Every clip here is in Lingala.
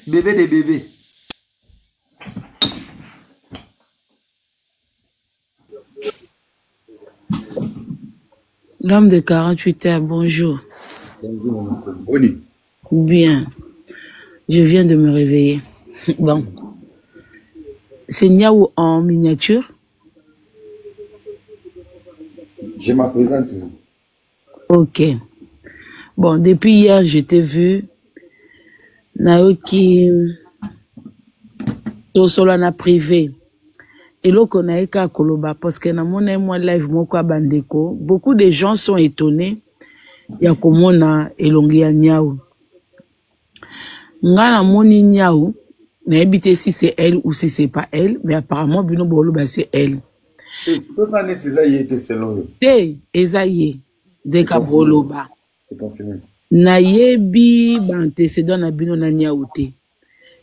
Bébé des bébés. L'homme de 48 heures, bonjour. Bonjour, maman. Oui. Bien. Je viens de me réveiller. Bon. C'est Niaou en miniature? Je me présente. Ok. Bon, depuis hier, je t'ai vu. Naoki Tosolana privé. Et là, qu'on a qu'à Koloba, parce que dans mon moi live, moi, bandeko, beaucoup de gens sont étonnés. Il y a comme on a elongia Niaou. Ngana moni Niaou, n'a habité si c'est elle ou si c'est pas elle, mais apparemment, Bino Bolo, c'est elle. Tu peux faire net Esaïe était selon eux. Esaïe, deka Boloba. C'est confirmé. Nayebi, antécédent na Bino na Niaou te.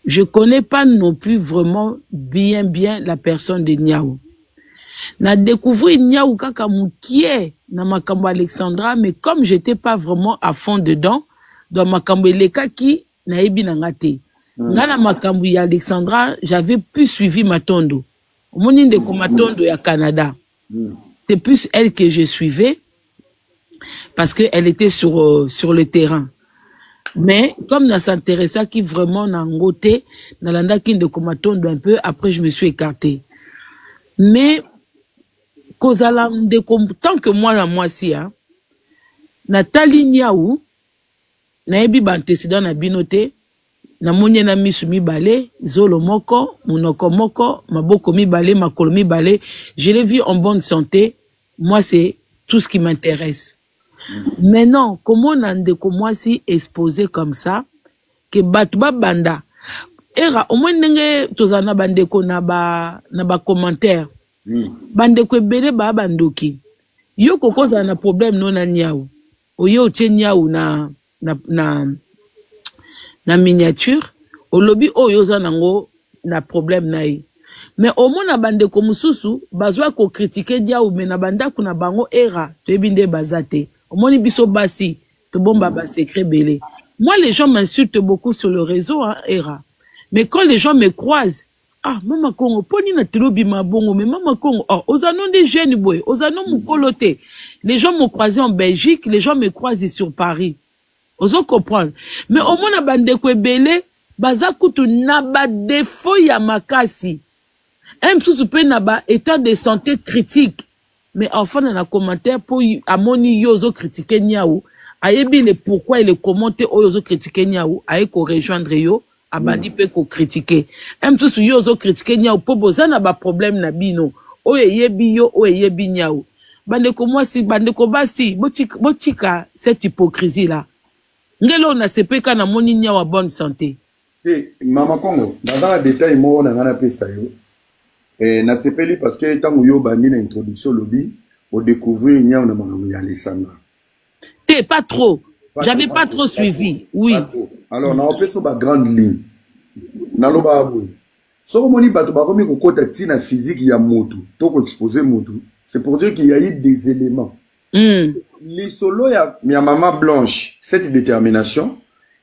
Je connais pas non plus vraiment bien la personne de Niaou. Na découvert Niaou kaka moukie na makambo Alexandra, mais comme j'étais pas vraiment à fond dedans, dans makambo leka ki na yebi na ngate. Ngana makambo ya Alexandra, j'avais plus suivi Matondo. Moni ndeko Matondo ya Canada. C'est plus elle que je suivais parce que elle était sur le terrain. Mais comme na s'intéressa qui vraiment n'a ngoté, na landa qui de Matondo un peu, après je me suis écarté. Mais kozala ndeko tant que moi si hein. Nathalie Niaou na yebi bantécédent na binote na monye na misu mibale zolo moko munoko moko maboko mibale makolo mibale, je l'ai vu en bonne santé. Moi c'est tout ce qui m'intéresse. Maintenant comment nandeko moi si exposé comme ça que batuba banda era au moins ndenge tozana bandeko na ba commentaire bandeko ebele ba bandoki yo kokoza na problème non na Niaou oyo tie Niaou na miniature au lobby oyo za nango na problème nae mais au moins na bandeko mususu bazwa ko critiquer Niaou mais na bandako na bango era tebinde bazate au moins biso basi to bomba ba secret belé. Moi les gens m'insultent beaucoup sur le réseau hein, era, mais quand les gens me croisent, ah mama Congo poni na telobi mabongo mais mama Congo oh ozanon des jeunes boy ozanon mukolote. Les gens m'ont croisé en Belgique, les gens me croisent sur Paris. Ozo comprendre. Mais au moins na bandeko ebele baza kutu na ba défaut ya makasi. Un tout pe na ba état de santé critique. Mais enfin dans la commentaire pour amoni yozo critiquer Niaou, ayebi le pourquoi et le commenter yozo critiquer Niaou, aye ko rejoindre yo abandi pe ko critiquer. Un tout yozo critiquer Niaou po bozana ba problème na bino. Oyebi yo oyebi Niaou. Bandeko moi si bandeko basi botika cette hypocrisie là. Ngelo na sepeka na moni Niaou à bonne santé. Eh mama Congo, dans la détail mo na ngana pesa yo. Na sepeli parce que tant yo bandi na introduction lobby au découvrir Niaou na makambo ya Alessandra. T'es pas trop. J'avais pas trop suivi. Oui. Alors na opeso ba grande ligne. Na loba abou. So moni bato ba komi ko kota tina physique ya motu, to ko exposer motu. C'est pour dire qu'il y a eu des éléments. Les solos ya maman Blanche, cette détermination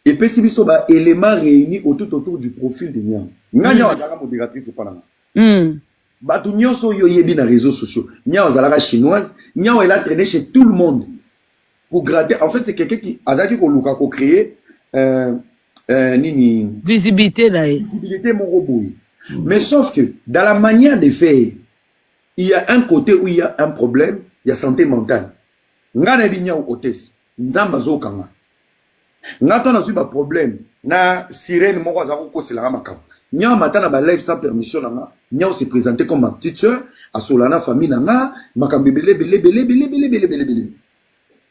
et puis si biso ba éléments réunis autour du profil de Niaou. Nganya wa daka modératrice c'est pas là. Bato nyonso yo yebi na réseaux sociaux. Niaou zalaka chinoise, Niaou elle a traîné chez tout le monde. Pour gratter, en fait c'est quelqu'un qui a daki ko luka ko créer nini visibilité là. Visibilité mon robot. Mais sauf que dans la manière de faire, il y a un côté où il y a un problème, il y a santé mentale. Ngana binya ou hôtesse, nzamba zo kanga. Ngata na suba problème, na sirène moko za ko c'est la makam. Nya matana ba live sans permission nga, nya se présenter comme ma petite sœur, a solana famille nga, makam belé.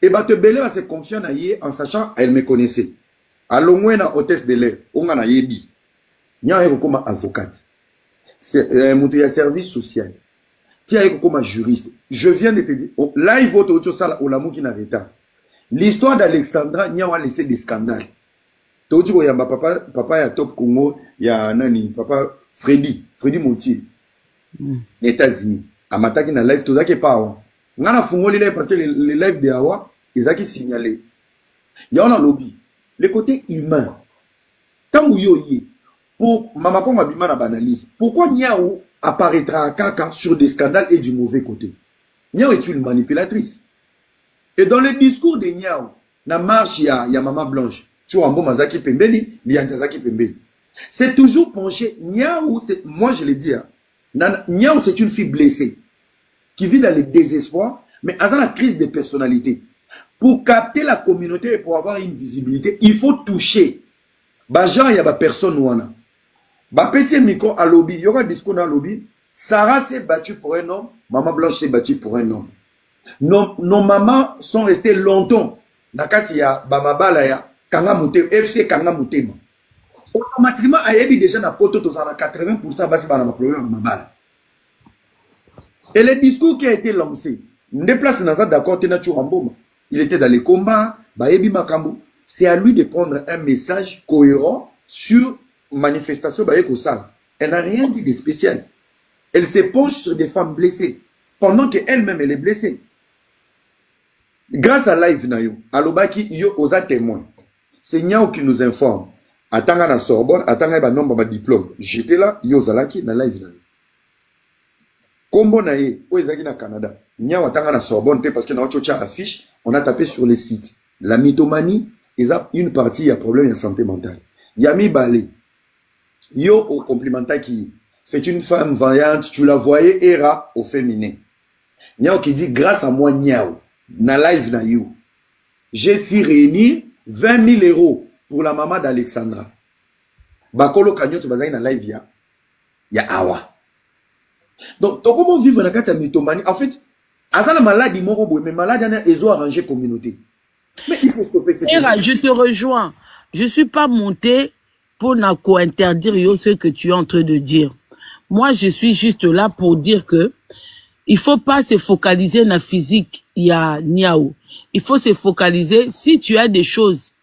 Et bah te belé va se confier na yé en sachant elle me connaissait. Alongwe na hôtesse de l'air, onga na yebi. Nya yeko comme avocate. C'est mon service social. Tia yeko comme juriste. Je viens de te dire, là il vote autour ça au l'amour qui n'avait pas. L'histoire d'Alexandra, nya a laissé des scandales. Toti ko yamba papa ya Top Congo, ya nani, papa Freddy Montier. États-Unis. Amataki na live tozaki pa awa. Ngana fungoli live parce que les lives de awa, ils ont signalé. Il y a un lobby. Le côté humain. Tant où yo yé, pour Mama Kongo Abima na banalise. Pourquoi Niao apparaîtra à Kaka sur des scandales et du mauvais côté? Niao est une manipulatrice. Et dans le discours de Niao, na marche ya Mama Blanche, tu vois, Mazaki Pembeli, Lianzaki Pembeli. C'est toujours penché. Niao, moi je l'ai dit, hein, Niao c'est une fille blessée, qui vit dans le désespoir, mais dans la crise de personnalité. Pour capter la communauté et pour avoir une visibilité, il faut toucher. Bajan, il y a des personnes ou on a. PC micro à lobby, il y aura un discours dans le lobby. Sarah s'est battue pour un homme, Maman Blanche s'est battue pour un homme. Nos mamans sont restées longtemps. Nakati ya Bamabala ya Kangamute, FC Kangamutema. Automatiquement, Ayebi déjà na poto, tous à 80% basi bana problème Bamabala. Et le discours qui a été lancé, déplace dans ça d'accord, il était dans les combats, Bayebi Makambo. C'est à lui de prendre un message cohérent sur manifestation Bayeko Sal. Elle n'a rien dit de spécial. Elle se penche sur des femmes blessées, pendant qu'elle-même elle est blessée. Grâce à live Nayo, Alobaki yo osa témoin. C'est Niao qui nous informe. Attanga na Sorbonne, attanga ba nombre ba diplôme. J'étais là, yo zalaki na live Nayo. Kombo na ye, o ezaki na Canada. Niao attanga na Sorbonne parce que na ochocha affiche, on a tapé sur les sites. La mythomanie, une partie, il y a problème de santé mentale. Yami Balé, yo au complémentaire qui, c'est une femme vaillante, tu la voyais, era au féminin. Niao qui dit, grâce à moi, Niao, na live na you, j'ai si réuni 20 000 euros pour la maman d'Alexandra. Bakolo Kanyoto bazai na live ya awa. Donc, comment vivre dans la mythomanie? En fait, Azana maladie, mais maladie, ils ont arrangé communauté. Mais il faut stopper cette je te rejoins. Je ne suis pas monté pour interdire ce que tu es en train de dire. Moi, je suis juste là pour dire que il faut pas se focaliser na physique, il y a Niao. Il faut se focaliser, si tu as des choses,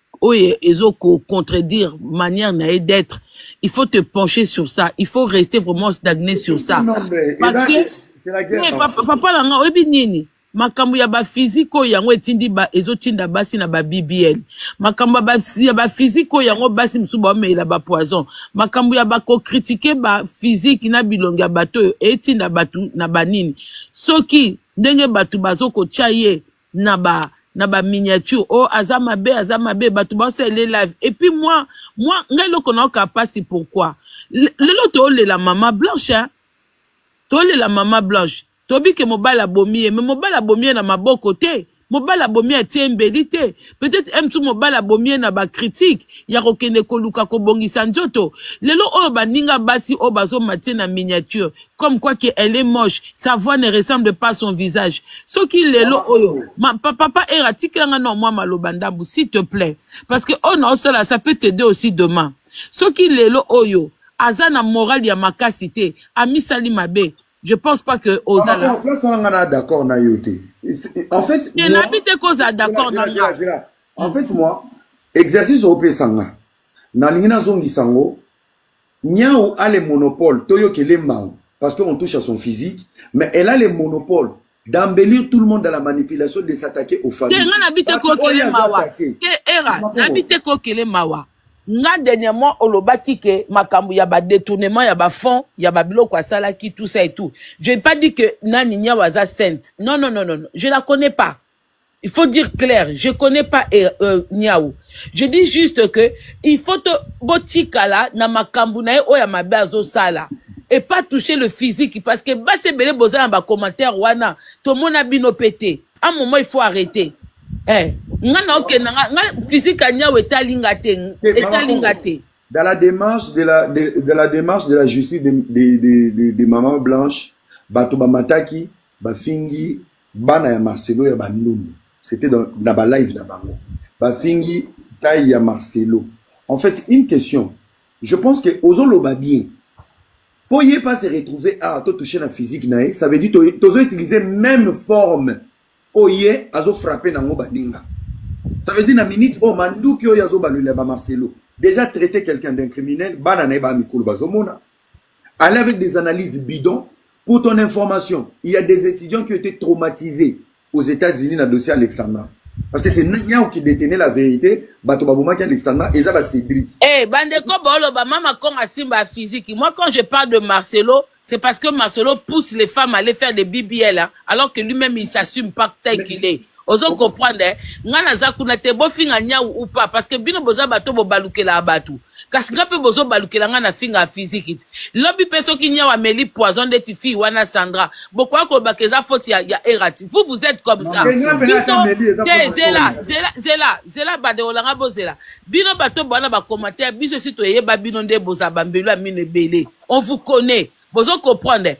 contredire manière d'être, il faut te pencher sur ça. Il faut rester vraiment stagné sur ça. Non, mais parce que, c'est la guerre. Papa, langa, obi nini? Makambo ya ba physique yango etindi ba ezotinda basi na ba BBL. Makambo ya ba physique yango basi msuba omela ba poison. Makambo ya ba ko critiquer ba physique na bilonga bato etinda batu na banini. Soki ndenge batu bazoko chaye na ba miniature azama be batu ba se les live. Et puis moi ngai loko na kapasi pourquoi? Le loto le la maman blanche hein. Tole la maman blanche. Tobi ke mobala bomie, mais mobala bomie na maboko te. Mobala bomie tiembelite. Peut-être tout mobala bomie na ba critique. Ya kokende koluka ko bongisa nzoto. Lelo o baninga basi o bazo matie na miniature. Comme quoi qu'elle est moche. Sa voix ne ressemble pas à son visage. Ce qui lelo oyo. Papa eratika nga non moi malobandambu s'il te plaît. Parce que oh non cela ça peut t'aider aussi demain. Ce qui lelo oyo. Azana moral ya makasite. Ami sali mabe. Je pense pas que Ozala. D'accord, en fait, en fait, moi, exercice au Pesanga, Nalina Zongi Sango, Niao a le monopole, Toyo qui est mao, parce qu'on touche à son physique, mais elle a le monopole d'embellir tout le monde dans la manipulation, de s'attaquer aux familles. Nga dernièrement olobaki ke makambu ya ba détournement ya ba fond ya ba biloko asala ki tout ça et tout. Je n'ai pas dit que Nani Niao waza sainte. Non, je la connais pas. Il faut dire clair, je connais pas Niao. Je dis juste que il faut te botikala na makambu na o ya mabe azo sala et pas toucher le physique parce que ba se belé boza na ba commentaire wana tout le monde a bino pété. À un moment il faut arrêter. Dans la démarche de la justice de Maman Blanche, Batoba Mataki, Bafingi, Bana ya Marcelo ya Bandundu. C'était dans la live d'Abango. Bafingi, Taï ya Marcelo. En fait, une question. Je pense que Ozolo bien. Pour y pas se retrouver à toucher la physique, ça veut dire que tu as utilisé même forme. Oye, azo frappé nango badinga. Ça veut dire na minute o mandu ki oya zo balule ba Marcelo. Déjà traiter quelqu'un d'un criminel, banane ba mikolo bazomona. Aller avec des analyses bidons. Pour ton information, il y a des étudiants qui ont été traumatisés aux États-Unis dans le dossier Alexandra. Parce que c'est Nyao qui détenait la vérité. Bato Babomaki Alexandra, et ça va Cédric. Eh, Bandeko Bolo, Mama Kong Asimba physique. Moi, quand je parle de Marcelo, c'est parce que Marcelo pousse les femmes à aller faire des BBL, hein, alors que lui-même, il s'assume pas tel qu'il est. Ozo comprendre, ngana za kuna te bo finga Nyao ou pas, parce que bino boza bato bo balukela abatu. Kasi ngape bozo balukela ngana finga physique. Lobi peso ki Nyao ameli poison de tifi wana Sandra. Bokwa ko bakeza faute ya erati. Vous êtes comme ça. Zela bade olanga bozela. Bino bato bana ba commentaire biso si to yeba bino nde boza bambelu amine bele. On vous connaît. Bozo comprendre.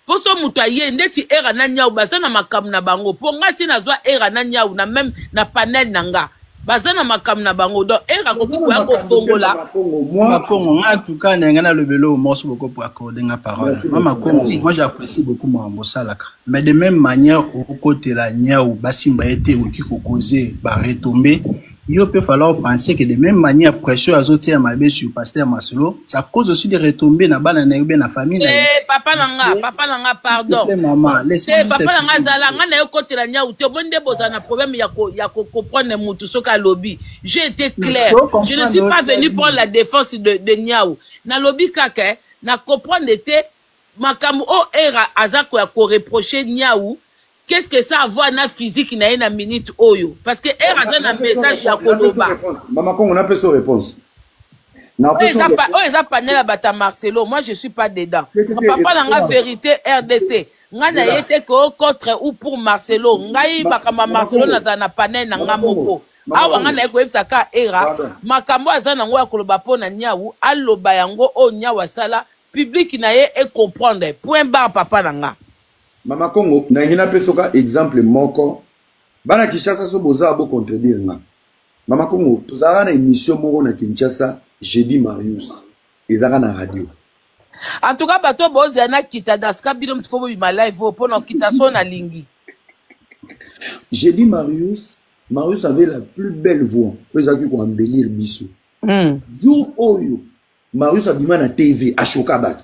Poso mutu aye ndeti era na Nyao bazana makamu na bango po nga si nazwa era na Nyao na même na panel nanga bazana makamu na bango donc era ko ko ya ko fongola Makongo en tout cas n'engana le belo morceau beaucoup pour accorder nga parole Makongo moi j'apprécie beaucoup Mambo Salaka mais de même manière au côté la Nyao basimba été ou qui ko causer ba retomber il peut falloir penser que de même manière pression azoté à ma sur pasteur Marcelo ça cause aussi des retombées na bana na na famille papa nanga pardon maman laissez papa nanga zala nga na yo côté la Nyao te bonde boza na problème ya ko comprendre mutu soka lobby j'ai été clair je ne suis pas venu pour la défense de Nyao na lobby kaka na comprendre te makamu o era azako ya ko reprocher Nyao. Qu'est-ce que ça a à voir na physique na une minute oyo? Parce que elle a un message ya koloba. Maman, on a peu son réponse. Eza panel à bata Marcelo. Moi, je suis pas dedans. Papa n'a vérité RDC. Nga na yete ko contre ou pour Marcelo. Nga yi bakama Marcelo na panel na nga moko. Awa nga na eko efsaka era. Makambo azana ngo ya koloba po na Nyao. Aloba yango o Nyao asala. Public na ye e comprendre. Point barre papa na nga. Mama Congo, na ngina pesoka exemple moko. Bana Kinshasa so boza abo contredire nga. Mama Congo, tozara na émission moko na Kinshasa, jeudi Marius. Ezara na radio. En tout cas, bato boza na kita daska bino mtfobo bi ma live po na kita so na lingi. Jeudi Marius avait la plus belle voix. Ezaki ko embellir biso. Jour oyo, Marius abima na TV a chokabat.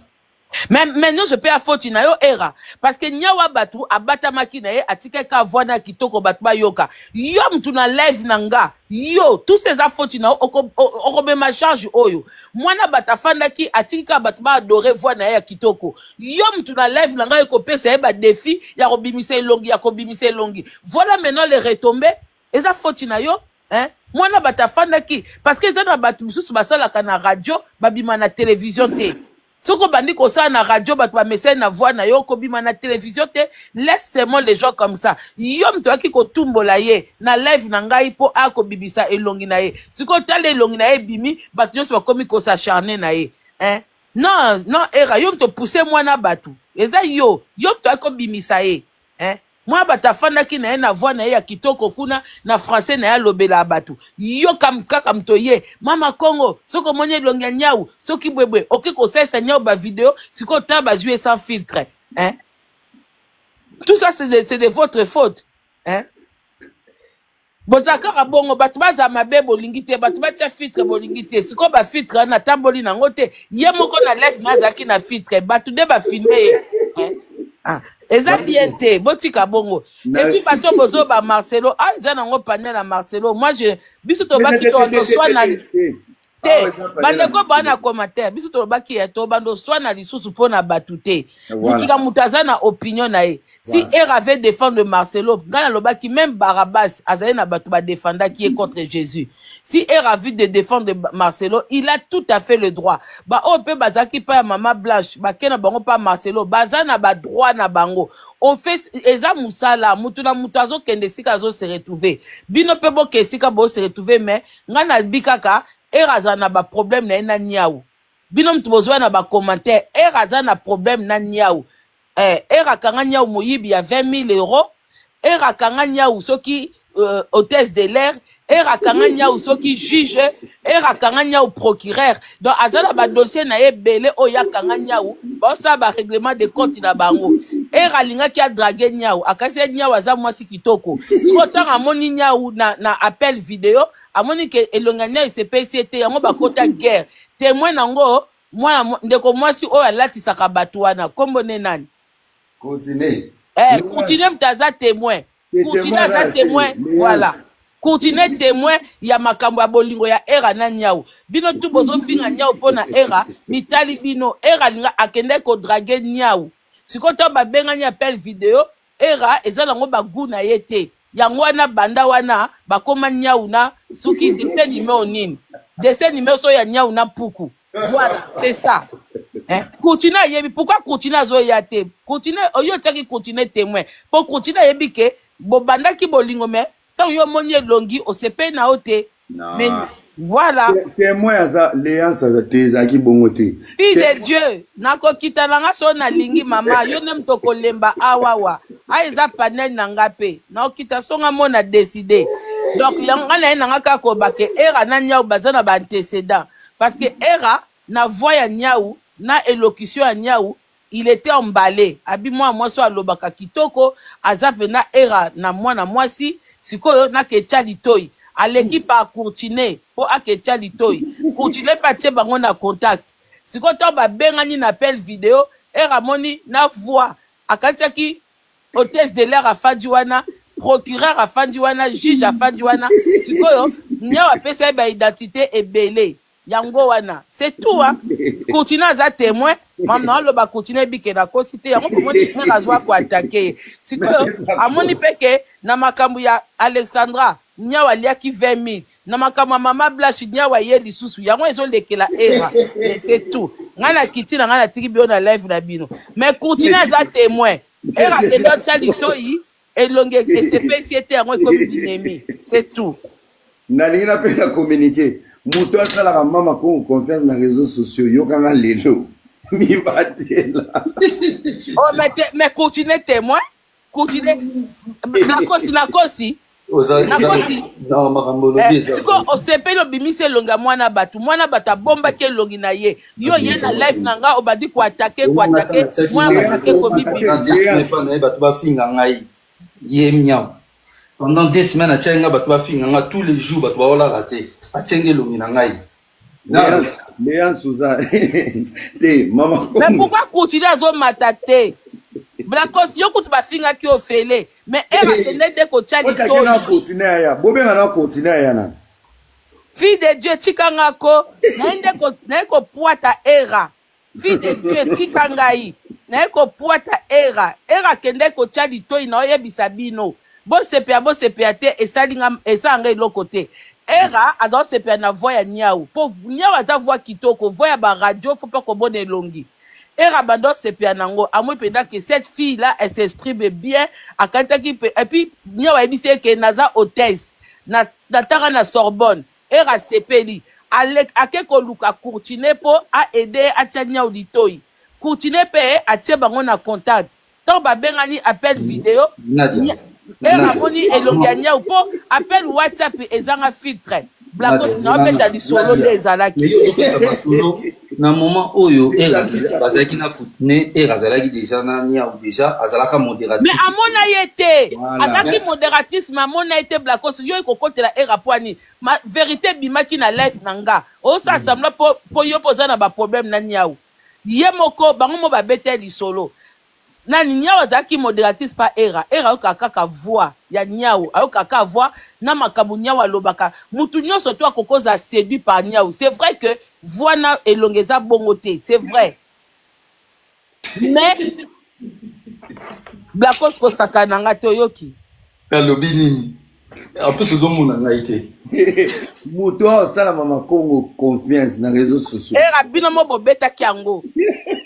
Mais maintenant je peux à faute na yo era parce que Nyao batu abata makina ye atike ka voana kitoko batu ba yoka yo mtu na live nanga yo tous ces affautes na okobe ma charge oyo mwana batafanda ki atike ka batu ba adorer voana ya kitoko yo mtu na live nanga ko pesa ba défi ya kobimisa longi voilà maintenant les retombées les affautes na yo mwana batafanda ki parce que ça na batu mususu basala kana radio babima na télévision te. Soko bandi ko sa na radio bat ba message na voix na yo ko bima na télévision te laisse seulement les gens comme ça yom to ki ko tumbola ye na live na ngai po a ko bibisa elongi na ye siko tale elongi na ye bimi bat nyos ba komi ko s'acharner na ye non era yom to pousser moi na batu eza yom to ko bimisa ye moi batafanda ki na ye na voix na ye ya kitoko kuna na français na ya lobela batu yo kaka mtoye Mama Congo soko monye longa Nyao soki bwebwe oki ko sesa Nyao ba vidéo siko ta ba jouer sans filtre tout ça c'est de votre faute bozaka bongo batu baza mabe bolingite batu batia filtre bolingite siko ba filtre na tamboli na ngote ye moko na live mazaki na filtre batu de ba filmer eza bien te botika bongo et puis bato bozo ba Marcelo eza nango panel na Marcelo moi je biso to baki to ndo swana te bandeko bana commentaire biso to baki ya to bando swana lisusu pona batu te mutuka mutaza na opinion na ye si er avait défendre Marcelo ngana lobaki même Barabas azali na batu ba défenda qui est contre Jésus si er a vu de défendre Marcelo il a tout à fait le droit ba o pe bazaki pa ya Mama Blanche ba kena bango pa Marcelo bazana ba droit na bango on fait eza musala mutu na mutazo kende sika zo se retrouver bino pe bo ke sika bo se retrouver mais ngana bikaka erazana ba problème na Nyao bino mtu bozwa na ba commentaire erazana problème na Nyao erakanga Nyao moyibi ya 20 000 euros erakanga Nyao soki hôtesse de l'air erakanga Nyao soki juge erakanga Nyao procureur donc azala ba dossier na ebele oyakanga Nyao ba sa ba règlement de compte na bango eralinga ki a draguer Nyao akase Nyao aza mwasi kitoko kotanga moni Nyao na appel vidéo amoni ke elonganya CPCT yango bakota guerre témoin nango mwana ndeko mwasi oyo alatisaka batu wana kombo ne nani continue continue mtaza témoin Courtine aza témoin, voilà. Courtine témoin ya makambo ya bolingo ya era na Niaou. Bino tu bozo finga Niaou pona era, mitali bino era linga akende ko draguer Niaou. Sikoto ba benga ni appel vidéo, era eza lango ba guna yete. Yango wana banda wana bakoma Niaou na suki dessin numéro nini. Dessin numéro so ya Niaou na puku. Voilà, c'est ça. Hein? Courtine yebi, pourquoi Courtine zo yate? Courtine oyo taki Courtine témoin. Pour Courtine yebi ke bobanda ki bolingo me tant yo moni longi o sepe na ote. Mais voilà. Témoin aza léance aza tezaki bongote. Fille de Dieu, nako kitananga so na lingi mama, yo nem to kolemba awawa. Aiza panel nanga pe. Na okita so nga mona décider. Donc yanga na nanga ka ko bake era na Niaou bazana ba antécédent. Parce que era na voix ya Niaou, na élocution ya Niaou, il était emballé. Abi moi so alobaka kitoko, azafe na era na mwasi, sikoyo na kecha litoi. À l'équipe a continué pour akecha litoi. Continuer pa tie bango na contact. Sikoyo to ba bengani na appel vidéo, era moni na voix. Akatiaki hôtesse de l'air a fadiwana, procureur a fadiwana, juge a fadiwana. Sikoyo Niaou apesa ba identité ebele. Yango wana, c'est tout hein. Continue à témoin, maintenant le ba continue bike na cosité yango pour moi frère azwa ko attaquer. Siko amoni peke na makambu ya Alexandra, Niaou aliaki 20 000. Na makambu mama Blanche Niaou ye lisusu. Yango ezo lekela era. C'est tout. Ngana kiti na ngana tiki bio na live na bino. Mais continue à témoin. Era de notre l'histoire et longue SPCT yango comme dynamique. C'est tout. Nalingi na pe na communiquer. Muto asalaka mama ko confiance na réseaux sociaux yokanga lelo mi batela. Oh mais continue témoin, continue na kosi. Non makambo lobi. Siko osepelo bimise longa mwana batu bomba ke longi na ye. Yo ye na live nanga obadi ko attaquer mwana attaquer ko bibi. Batu ba finga ngai. Ye Niaou. Pendant 2 semaines, tous les jours, tu vas rater. Léon Souza. Mais pourquoi continuer à zo matate? Blacos, yo kutu ba finga ki ofele. Mais era tenait de ko chali to. Okakena continuer ya. Bobenga na continuer ya na. Fille de Dieu tikanga ko, na ko puata era. Fille de Dieu tikanga yi. Na ko puata era. Era kende ko chali to ina oyebisa bino. Bo sepia te esanga eloko te. Era azo sepia na voix ya Niaou. Po Niaou aza voix kitoko, voix ya ba radio faut pas ko bonne longi. Era bando sepia nango, amoi penda que cette fille là elle s'exprime bien, akantaki et puis Niaou a dit que naza hôtesse na tara na Sorbonne. Era sepeli akeko luka Courtine po a aider a tia Niaou litoi. Courtine pe a tia bango na contact. Tant ba bengani appel vidéo. Era moni elongia Niaou po appel WhatsApp ezanga filtre. Blacos na appel dans solo des alaki. Na moment oyo era bazaki na Courtine era zalaki déjà na Niaou déjà azalaka modératrice. Mais amona yete azaki modératrice mais amona yete Blacos yo ekokotela era poani. Ma vérité bimaki na life nanga. O sa sembla po yo poza na ba problème na Niaou. Ye moko bango mo ba beteli solo. Nani Niaou azaki modératrice pa era okaka voix ya Niaou okaka voix na makabu Niaou alobaka mutu nyonso to akokoza séduit par Niaou. C'est vrai que voix na elongeza bongote, c'est vrai. Mais Blacos ko sakana nga toyoki. Alobi nini? En plus zo mona ngaite. Mutu osala mama Congo confiance na réseaux sociaux. Era bino mo bobeta kiango.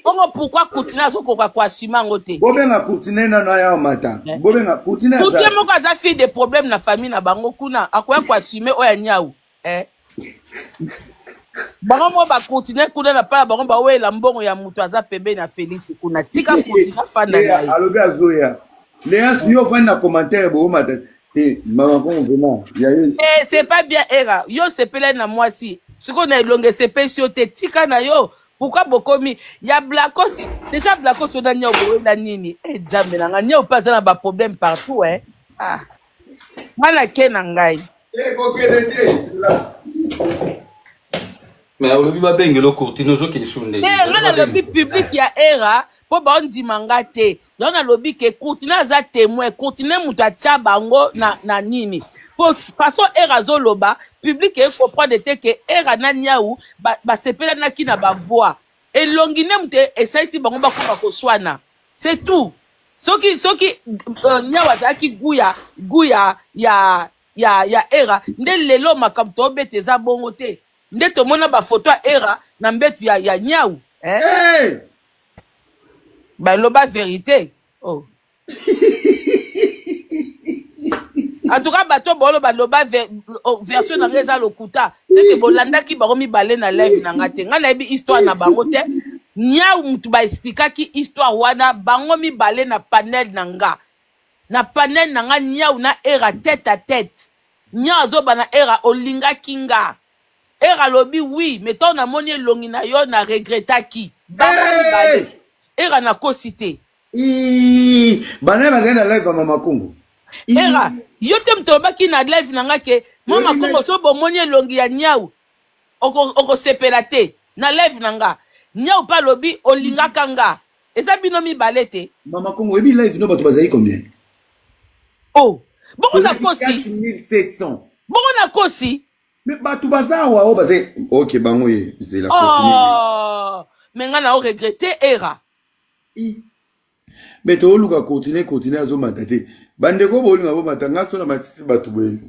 Ongo pourquoi Courtine so ko kwa simango te. Bobenga Courtine na ya mata. Bobenga Courtine. Courtine mo kaza fille de problème na famille na bango kuna akoya kwa sime oya Niaou. Bango mo ba Courtine kuna na pala bango ba wela mbongo ya mutu aza pembe na Félix kuna tika Courtine fanda nayi. Alobi azoya. Léon yo fanda commentaire bo mata. Maman Congo vraiment. C'est pas bien era. Yo sepele na mwasi. Siko na elonge sepesio te tika na yo. Pourquoi bokomi ya Blacos déjà Blacos na Niaou boela nini Nzambe na Niaou pas na ba problème partout ah mana kena ngai mais olobi ba bengelo Courtine zo ke sunde ngana le public ya era po ba ondima nga te yo na lobi ke continue aza témoin continue muta tia bango na nini po façon era zoloba public e comprendre te ke era na Niaou ba sepela na ki na ba voix elongi ne mute esaisi bango ba ko swana c'est tout soki Niaou azaki guya ya era nde lelo makamto beteza bongo te nde to mona ba photo era na mbetu ya Niaou Hey! Bah, loba vérité. Oh. En tout cas, bato bolo ba loba version na reza lokuta. C'est que bolanda ki baromi balé na live na ngate. Nga na ebi histoire na bango te. Niaou mutu ba explica ki histoire wana bango mi balé na panel na nga. Na panel na nga Niaou na era tête à tête. Niaou azoba na era olinga kinga. Era lobi oui, mais ton na moni longi na yo na regretta ki. Hey! Era na ko cité. Bana bazana na live Mama Congo. Era, yo te mtoba ki na live na nga ke Mama Congo so bo moni longi ya Niaou. Oko sepela te na live na nga. Niaou pa lobi olinga kanga. Eza bino mi balete. Mama Congo ebi live no bato bazali combien? Oh, bongo na kosi. 4700. Bongo na kosi. Mais bato bazawa o bazali. OK, bango ye, c'est la continue. Oh, mais nga na o regretter era. Mais to luka continue azo matate. Bandeko bolinga bo matanga so na matisi bato boye.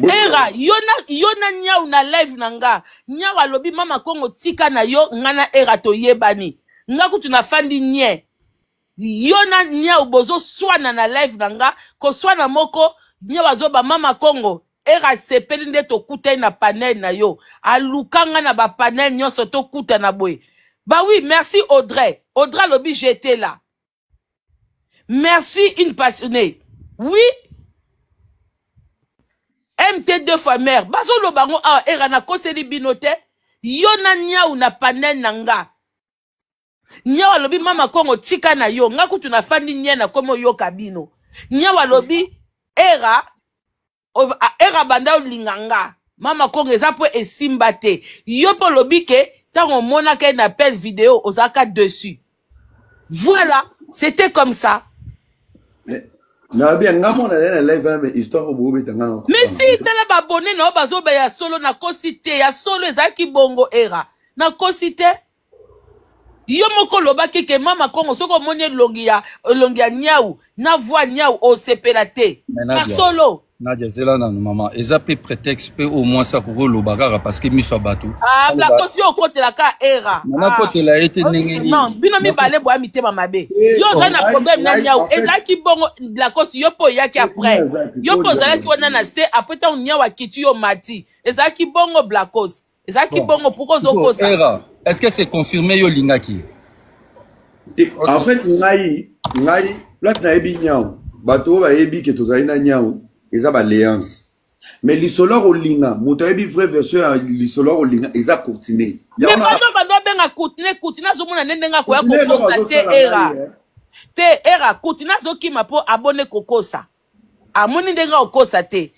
Era yona Niaou na live nanga. Niaou alobi Mama Congo tika na yo ngana era to yebani. Nga kutu na fandi nye. Yona Niaou bozo swana na live nanga ko swana moko Niaou azoba Mama Congo era sepeli nde to kuta na panel na yo. Alukanga na ba panel nyonso to kuta na boye. Bah oui, merci Audrey. Audrey lobi j'étais là. Merci une passionnée. Oui. MT2 fois mère. Bazo lo bango era na koseli binote. Yona Niaou na panel nanga. Niaou alobi Mama Congo tika na yo. Nga kutu na fandi nye na komo yo kabino. Niaou alobi era banda linganga. Mama Congo eza po esimba te. Yo po lobi ke tango mona ke na appel vidéo ozaka dessus. Voilà, c'était comme ça. Na bien ngamo na live mais histoire obo betanga. Mais si tala ba abonné na bazo ba ya solo na kosite ya solo ezaki bongo era. Na kosite yo moko loba ke Mama Congo soko moni longi ya Niaou na voix Niaou o sepela te. Na solo. Nadia zela na maman eza pe prétexte pe au moins ça pour le bagarre parce que miso batu ah la caution au côté la ka era na côté la été nengeni non bino mi balé boa mitema mabe yo za na problème na Niaou ezaki bongo la caution yo po yaki après yo po zalaki wana na se après ta Niaou akiti yo mati ezaki bongo blacos ezaki bongo pourquoi zoko ça era est-ce que c'est confirmé yo lingaki en fait ngai là na ebi Niaou bato ba ebi ke tozali na Niaou eza ba léance mais l'isolo olinga moto ebi vraie version l'isolo olinga eza continuer mais pas do benga continuer zo mona ndenga ko ya ko te era te era continuer zo kima po abonné kokosa amoni ndenga okosa te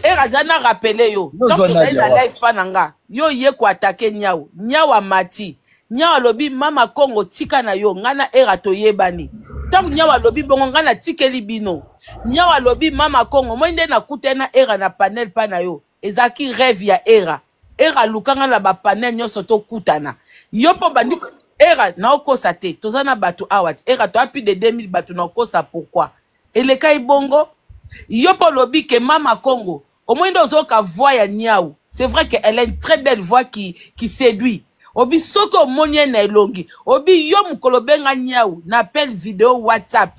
era zana rappeler yo donc la live pananga yo ye ko attaquer Niaou amati Niaou alobi Mama Congo tika na yo ngana era to yebani tant Niaou alobi bongo ngana tikeli bino Niaou alobi Mama Congo moi nde na kutena era na panel pa na yo ezaki rêve ya era lukanga na ba panel nyonso to kutana yo po bandi era na okosa te tozana batu awat era to api de 2000 batu na okosa pourquoi eleka ibongo yo po lobi ke Mama Congo au moins ozoka voix ya Niaou c'est vrai que elle a une très belle voix qui séduit obi soko monye na elongi obi yo mukolo benga Niaou na appel vidéo WhatsApp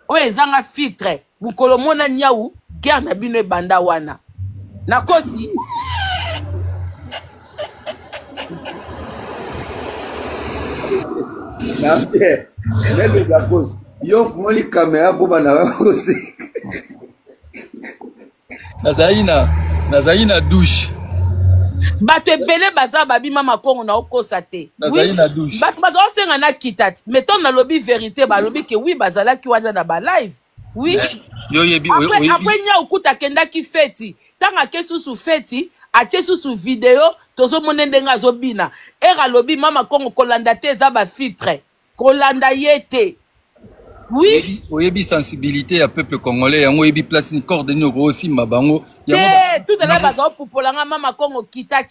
o ezanga filtre mukolo mona Niaou guerre na bino banda wana na kosi na bien elle la cause yo fumoli caméra pour bana kosi nazaina douche bato ebele baza babi Mama Congo na okosa te oui bato baza osenga na kitati mettons na lobi vérité balobi ke oui bazala ki wana na ba live oui yo yebi après Niaou kuta kenda ki feti tanga ke susu feti atie susu video tozo monendenga zobina era lobi Mama Congo kolanda te za ba filtre kolanda yete. Oui. Oyebi sensibilité à peuple congolais, yango oyebi place ni coordonné aussi mabango. Tout à l'heure bazo popolanga mama Congo kita.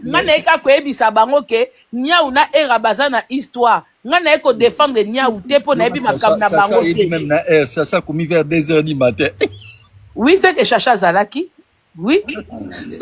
Ngana eka koyebisa bango ke nyau na era bazana histoire. Ngana eko défendre nyau te po na yebi makambo na bango te. Même na ça commis vers 2h du matin. Oui, c'est que Chacha Zalaki. Oui.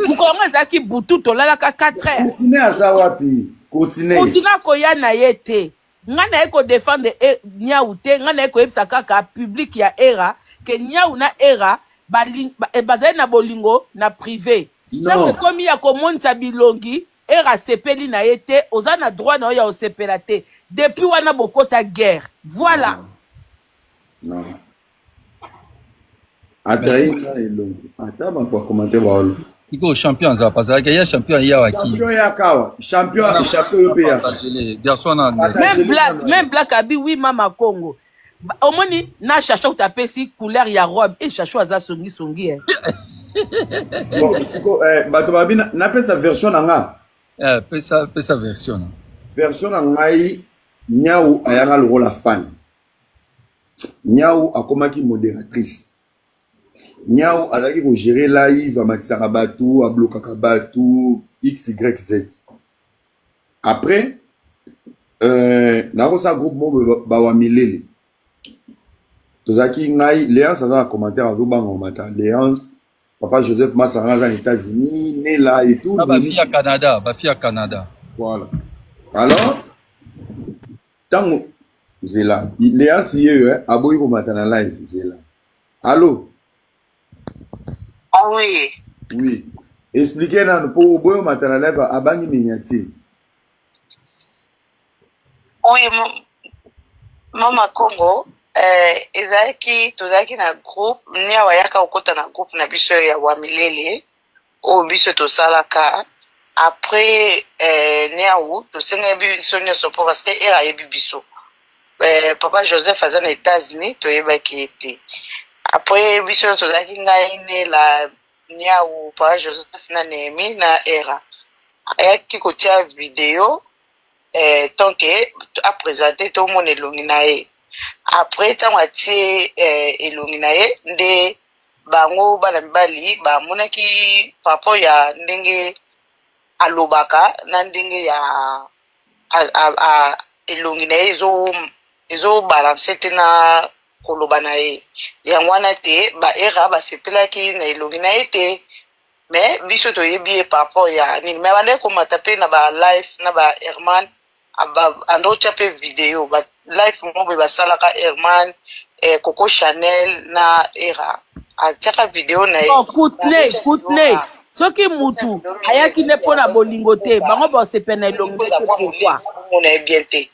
Pourquoi Zaki Boutou tolalaka 4h. Continue à Zawapi. Continue koya na yete. Ngana eko défendre nyau te, ngana eko yebisa kaka public ya era ke nyau na era bazali na bolingo na privé. Non. Comme ya komonisa bilongi era sepeli na yete, oza na droit na ya osepela te. Depuis wana bokota guerre. Voilà. Non. Ataï na elongi. Ata ba kwa commenter ba olo. Iko champion za parce que ya champion ya waki. Champion ya kawa. Champion européen. Même Black Abi oui mama Congo. Omoni na chacha utapesi couleur ya robe et chacha aza songi hein. Bon, bato babi na pesa version nga. Pesa version. Version ngai nyau ayanga le la fan. Nyau akomaki modératrice. Nyau azaki ko gérer live amatisaka batu, ablokaka batu, XYZ. Après nakosa groupe mo bawa milele. Tozaki ngai Léance a un commentaire à Zobanga au matin. Léance, papa Joseph Massara aux États-Unis, né là et tout. Ma fille à Canada, ma fille à Canada. Voilà. Alors, tant que là, Léance y est, aboui au matin en live, là. Allô? Oui. Oui. Expliquez-nous pour au matin en live à Bangi Miniati. Oui, Mama Congo. Ezaki tozaki na groupe nya wayaka okota na groupe na biso ya wamilele o biso to salaka après nya u to senga biso nyoso po parce que era yebi biso papa Joseph azana na États-Unis to yebaki ete après biso tozaki ngai ne la nya u papa Joseph na Nemi na era ayaki kotia vidéo tant que a présenté tout mon elongi na ye. Après tant atie elongina ye nde bango bana mibali ba monaki papo ya ndenge alobaka na ndenge ya elongina ye ezo balance te na koloba na ye yango wana te ba era basepelaki na elongina ye te mais biso toyebi ye papo ya nini mais bande komata pe na ba live na ba Herman ando chape video ba life mobe basalaka Herman Coco Chanel na era ataka video na Kutne soki mutu ayaki ne pona bolingo te bango ba sepena elongo te pourquoi on est bien te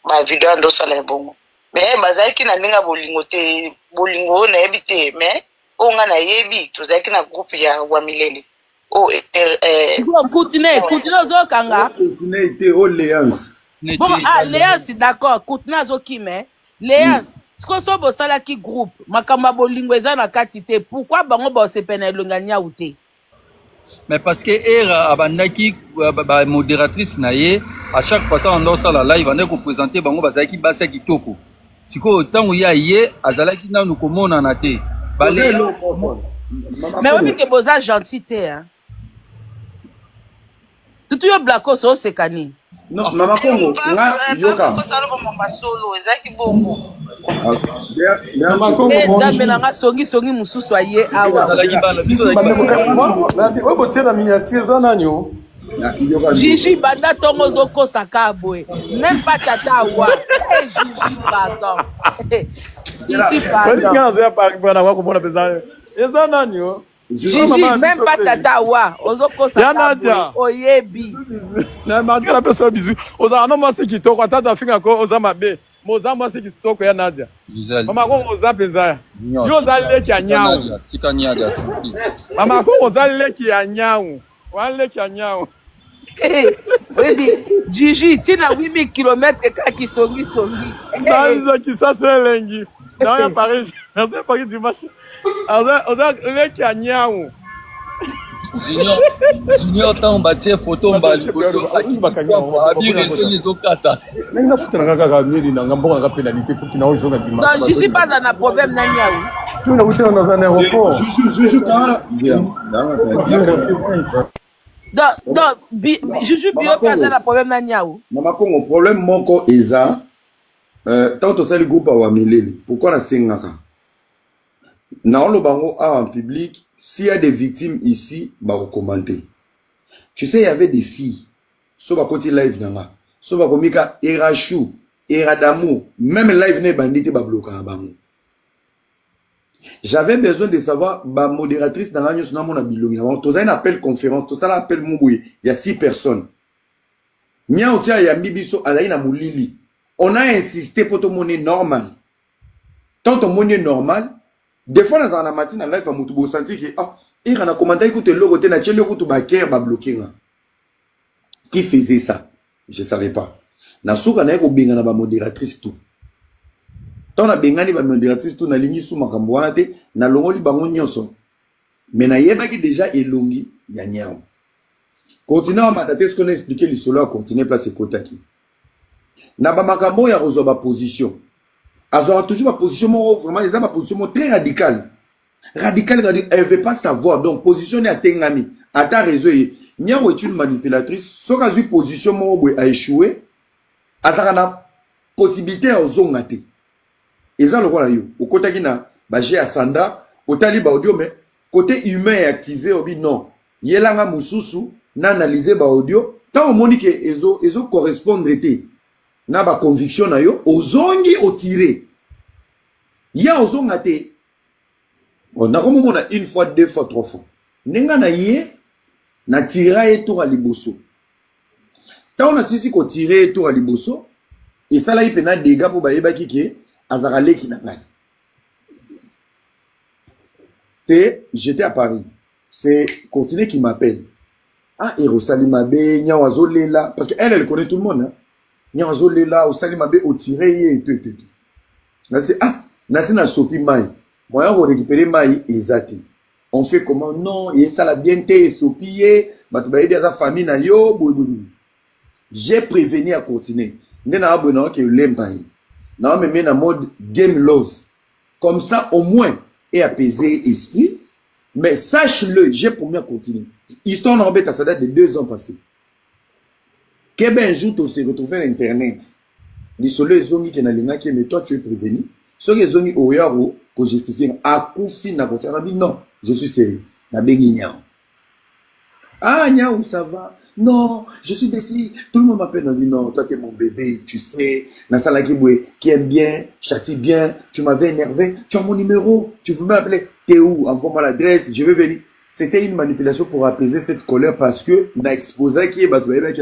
ba video ando sala bongo mais bazaki na ndinga bolingo te bolingo na ebite mais onga na yebi tozaki na groupe ya wamilele Kutne zokanga Kutne te o Léance. Bon, Léance d'accord, Kutna zoki mais Léance, ce qu'on soit bosala ki groupe, makamba bolingo eza na kati te, pourquoi bango ba sepena elonganya outé? Mais parce que era abandaki ba modératrice na ye, à chaque fois ça on doit ça la live on est ko présenter bango bazaki basa kitoko. Siko tango ya ye azalaki na nous komona na te. Mais on dit que boza gentillité hein. Tout yo blacko so sekani. Non, Mama Congo, nga yoka. Mama Congo, jambe nga songi mususu aye awa. Oye botie na miniature za nanyo. Gigi banda tongo zoko sakabwe. Même pas tata wa. Gigi pardon. Gigi pardon. Nga zoya par bwana wako mona pesa. Eza nanyo. Gigi même pas tata wa. Ozoko sakabwe. Oyebi. Na mandi la pesa bizu. Oza no masi kitoko atata finga ko oza mabe. Moza masi kitoko ya Nadia. Mama ko oza pesa. Yo za leki ya nyao. Tika nyaga. Mama ko oza leki ya nyao. Wan leki ya nyao. Baby, Gigi, tina 8000 km kaki songi. Nza kisasa lengi. Na ya Paris, na Paris dimanche. Oza leki ya nyao. Junior tant batie photo on ba liboso abi réseau les okata. Nenga futa nanga ka miri nanga mbona ka pénalité pour qu'il na ojonga dimanche. Non, je suis pas dans un problème na niaou. Tu na uti dans un aéroport. Je kala. Bien. Donc, je suis bien pas dans un problème na niaou. Mama Congo problème moko eza tant to sali groupe wa milele. Pourquoi na sengaka? Na lo bango en public. S'il y a des victimes ici, bah recommander. Tu sais, il y avait des filles. Soba koti live nanga. Soba komika era chou, era d'amour. Même live ne bandite ba bloquer bango. J'avais besoin de savoir ba modératrice dans la news na mona bilongi. Tu as un appel conférence, tout ça l'appel mouboui. Il y a 6 personnes. Nya otia ya mibiso azai na mulili. On a insisté pour ton monnaie normal. Tant ton monnaie normal. Des fois, dans la matinée, dans la live, on a senti que il a commenté que le côté na chelo kutu baker ba bloqué. Qui faisait ça? Je savais pas. Na souka na ko benga na ba modératrice tout. Tant na benga ni ba modératrice tout na ligne sous makambo wana te na longoli bango nyonso. Mais na yeba ki déjà elongi ya nyao. Continuez à matate ce qu'on a expliqué le solo a continuer place kotaki. Na ba makambo ya rozo ba position. Alors toujours ma position vraiment les ma position très radicale. Radicale, elle veut pas savoir donc positionner à tengami à ta réseau Niao est une manipulatrice so ka position mo a échoué azana possibilité à zongate. Et ça le roi yo au côté qui na ba j'ai à Sandra au tali ba audio mais côté humain est activé obi non. Yelanga mususu na analyser ba audio tant au monique ezo correspondre été. Na ba conviction na yo ozongi otire ya ozongate on a comme on a une fois 2 fois 3 fois nenga na ye na tira et tour à liboso ta on a sisi ko tirer tour à liboso et ça là il pena dégâts pour ba yeba kike azarale ki na ngai j'étais à Paris c'est continuer qui m'appelle Erosali Mabe Nyawazo Lela parce qu'elle connaît tout le monde hein. Nyawazo Lela Osali Mabe au tiré et tout. Là c'est nasi na sopi mai. Moi on récupérer mai exact. On fait comment non, et ça la bien té sopi batu ba aider sa famille na yo J'ai prévenu à continuer. Ndena abona que lembai. Na me na mode game love. Comme ça au moins et apaiser esprit. Mais sache-le, j'ai promis à continuer. Histoire d'embêter, ça date de 2 ans passés. Qu'un jour, tu se retrouves sur Internet. Les soleils zongi qui n'ont qui mais toi, tu es prévenu. Ceux qui zongi au yaro, qu'on justifie, à coup fin, n'a pas fait, non, je suis sérieux. N'a béni niao. Niao, ça va. Non, je suis décidé. Tout le monde m'appelle, non, toi, t'es mon bébé, tu sais. Nassala qui aime bien, châtie bien, tu m'avais énervé, tu as mon numéro, tu veux m'appeler. T'es où? Envoie-moi l'adresse, je vais venir. C'était une manipulation pour apaiser cette colère parce que n'a exposé qui est batoué avec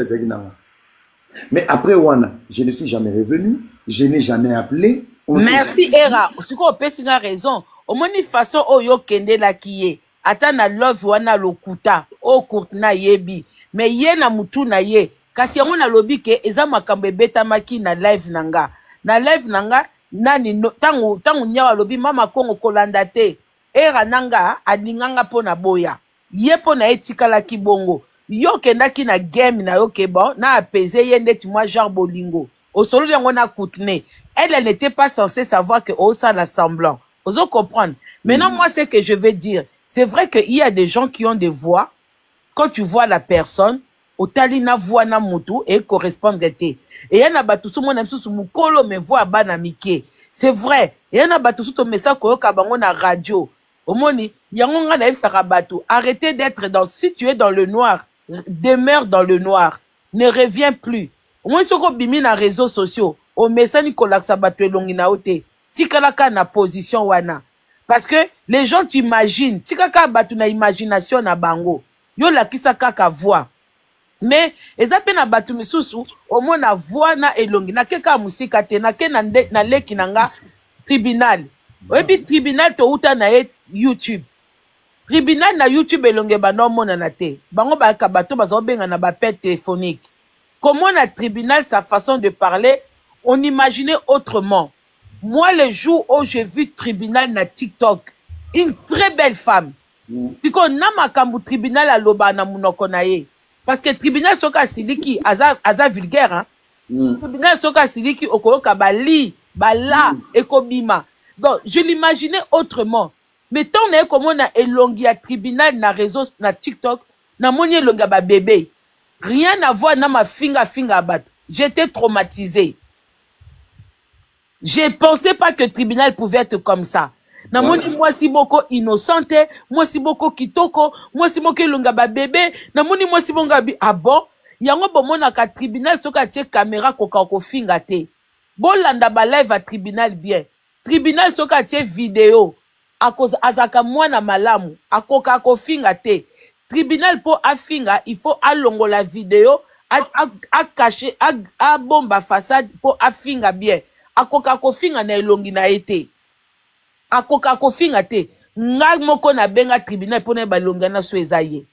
mais après Wana, je ne suis jamais revenu, je n'ai jamais appelé. Merci Era. Ce qu'on peut c'est raison. Au moins une façon au yo kende la kiye. Ata na love wana lokuta o kurtna yebi. Mais ye na mutu na ye. Kasi yango na lobi ke eza makambe beta maki na live nanga. Na live nanga nani no, tangu nyawa lobi mama Congo kolanda te. Era nanga adinganga pona boya. Ye pona etikala kibongo. Yo kendaki na game na yo keba na apaiser ye ndeti moi genre bolingo. Au solo yango na koutne. Elle n'était pas censée savoir que ça la semblant. Oso comprendre. Maintenant moi c'est que je vais dire, c'est vrai qu'il y a des gens qui ont des voix. Quand tu vois la personne, au talina voix na mutu et correspondre te. Et yana batu sumo na msusu mukolo me voix bana mike. C'est vrai. Et yana batu suto message ko yoka bango na radio. Omoni, yango nga na efsaka batu. Arrêtez d'être dans, si tu es dans le noir, demeure dans le noir. Ne reviens plus. Au moins, si on bimi na réseaux sociaux, au message Nicolas Sabato longi na ote, tikalaka na position wana. Parce que les gens t'imaginent, tikaka batu na imagination na bango. Yo la kisaka ka voix. Mais, ezape na batu misusu, au moins na voix na elongi. Na keka musika te, na ke na leki nanga tribunal. Oyebi tribunal to uta na YouTube. Tribunal na YouTube elonge bano mona na te. Bango ba ka bato bazo benga na ba pète téléphonique. Comment la tribunal, sa façon de parler, on imaginait autrement. Moi, le jour où j'ai vu tribunal na TikTok, une très belle femme, Siko na makambu tribunal aloba na munoko na ye. Parce que tribunal soka siliki aza vulgaire, hein. Tribunal soka siliki okoloka bali, bala, ekobima. Donc, je l'imaginais autrement. Mais tant on est comme on a elongi à tribunal na réseau, na TikTok, na moni elonga ba bébé. Rien à voir na ma finga bat. J'étais traumatisé. Je pensais pas que le tribunal pouvait être comme ça. Na moni moi si boko innocente, moi si boko kitoko, moi si boko elonga ba bébé, na moni moi si bonga bi ah bon, yango bomona ka tribunal soka tie caméra koka ko finga te. Bolanda ba live à tribunal bien. Tribunal soka tie vidéo. Akoz azaka mwana malamu akoka ko finga te. Tribunal po afinga il faut alongo la vidéo a cacher a bomba façade po afinga bien. Akoka ko finga na elongi na ete. Akoka ko finga te. Nga moko na benga tribunal po na balonga na so ezaye.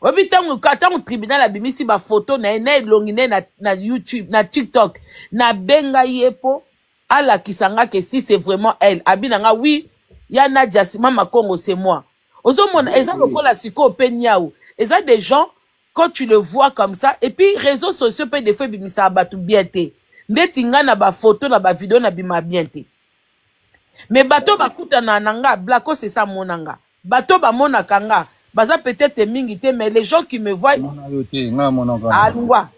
Obi tangu tribunal abimisi ba photo na elongi na YouTube na TikTok na benga yepo ala kisanga que si c'est vraiment elle abinanga oui ya Nadia Mama Congo c'est moi. Ozomona eza lokola siko penyao. Eza des gens quand tu le vois comme ça et puis réseaux sociaux peut des fois bimisa batu bien te. Ndeti nga na ba photo na ba vidéo na bima bien te. Mais bato bakuta na nanga blako c'est ça monanga. Bato ba mona kanga baza peut-être mingité mais les gens qui me voient alwa.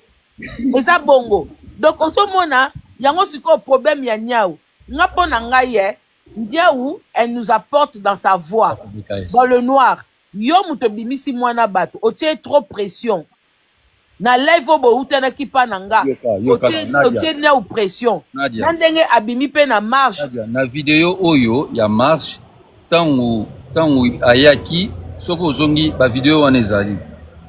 Eza bongo. Donc ozomona yango siko problème ya nyao. Nga pona nga ye Ndiaou, elle nous apporte dans sa voix, dans le noir. Yo muto bimisi mwana bato, otie trop pression. Na live obo utana kipa nanga, otie na ou pression. Nandenge abimi pe na marche. Na vidéo oyo, ya marche, tangu ayaki, soko zongi, ba vidéo wanezali.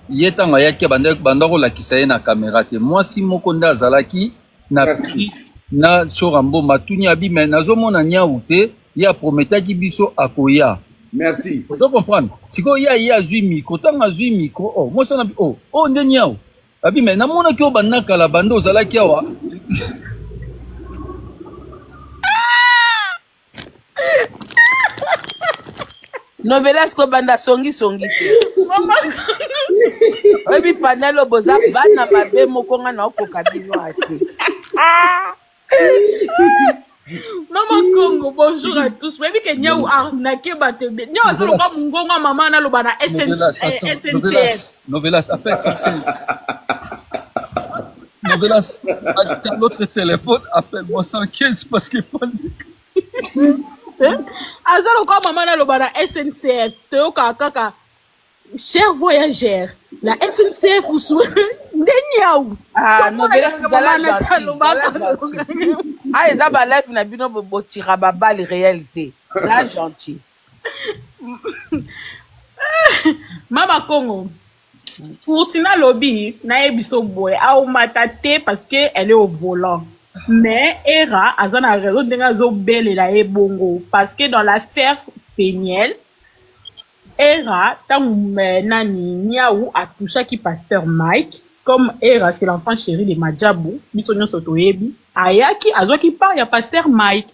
Ye tangu ayaki, bandako la kisaye na kamera te. Moi si moko nda zalaki, na pri, na chorambo matuni abi mais nazomona nyau te ya prometaki biso akoya. Merci. Vous comprendre. Siko ya zui micro, tanga zui micro. Oh, moi ça na oh nde nyau. Abi mais namona ki obanaka la bando zalaki awa. Novelas ko banda songi. Obi panelo boza bana mabe moko nga na okoka bino ate. Maman Congo, bonjour à tous. Même que Niaou arnaqué batebe. Niaou c'est le comme Ngonga maman na lobana SNCF. Novelas appelle ça. Novelas avec l'autre téléphone appelle-moi 115 parce que pas Azalo comme maman na lobana SNCF. Teo kaka cher voyageur. La SNCF vous souhaite Niaou. Ah, Novelas zala gentil. Ah, ils ont live na bino bo tira baba les réalités. Là gentil. Mama Congo. Pour Tina Lobby, na ebiso boy a o matate parce que elle est au volant. Mais Era azana raison denga zo belle la e bongo parce que dans l'affaire Péniel Era tant nani Niaou a touché qui pasteur Mike comme Era c'est l'enfant chéri de Madjabou, bisonyo sotoyebi. Ayaki azoki par ya pasteur Mike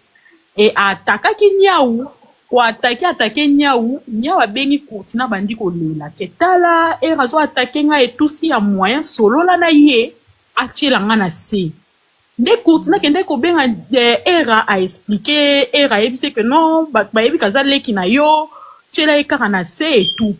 et atakaki Niaou kwa attaquer Niaou abengi Courtina bandi ko lela ketala Era zo attaquer nga et tout si ya moyen solo la na ye atila nga na se de Courtina kende ko benga Era a expliquer Era yebise que non ba yebi kazale ki na yo tela ekara na se et tout.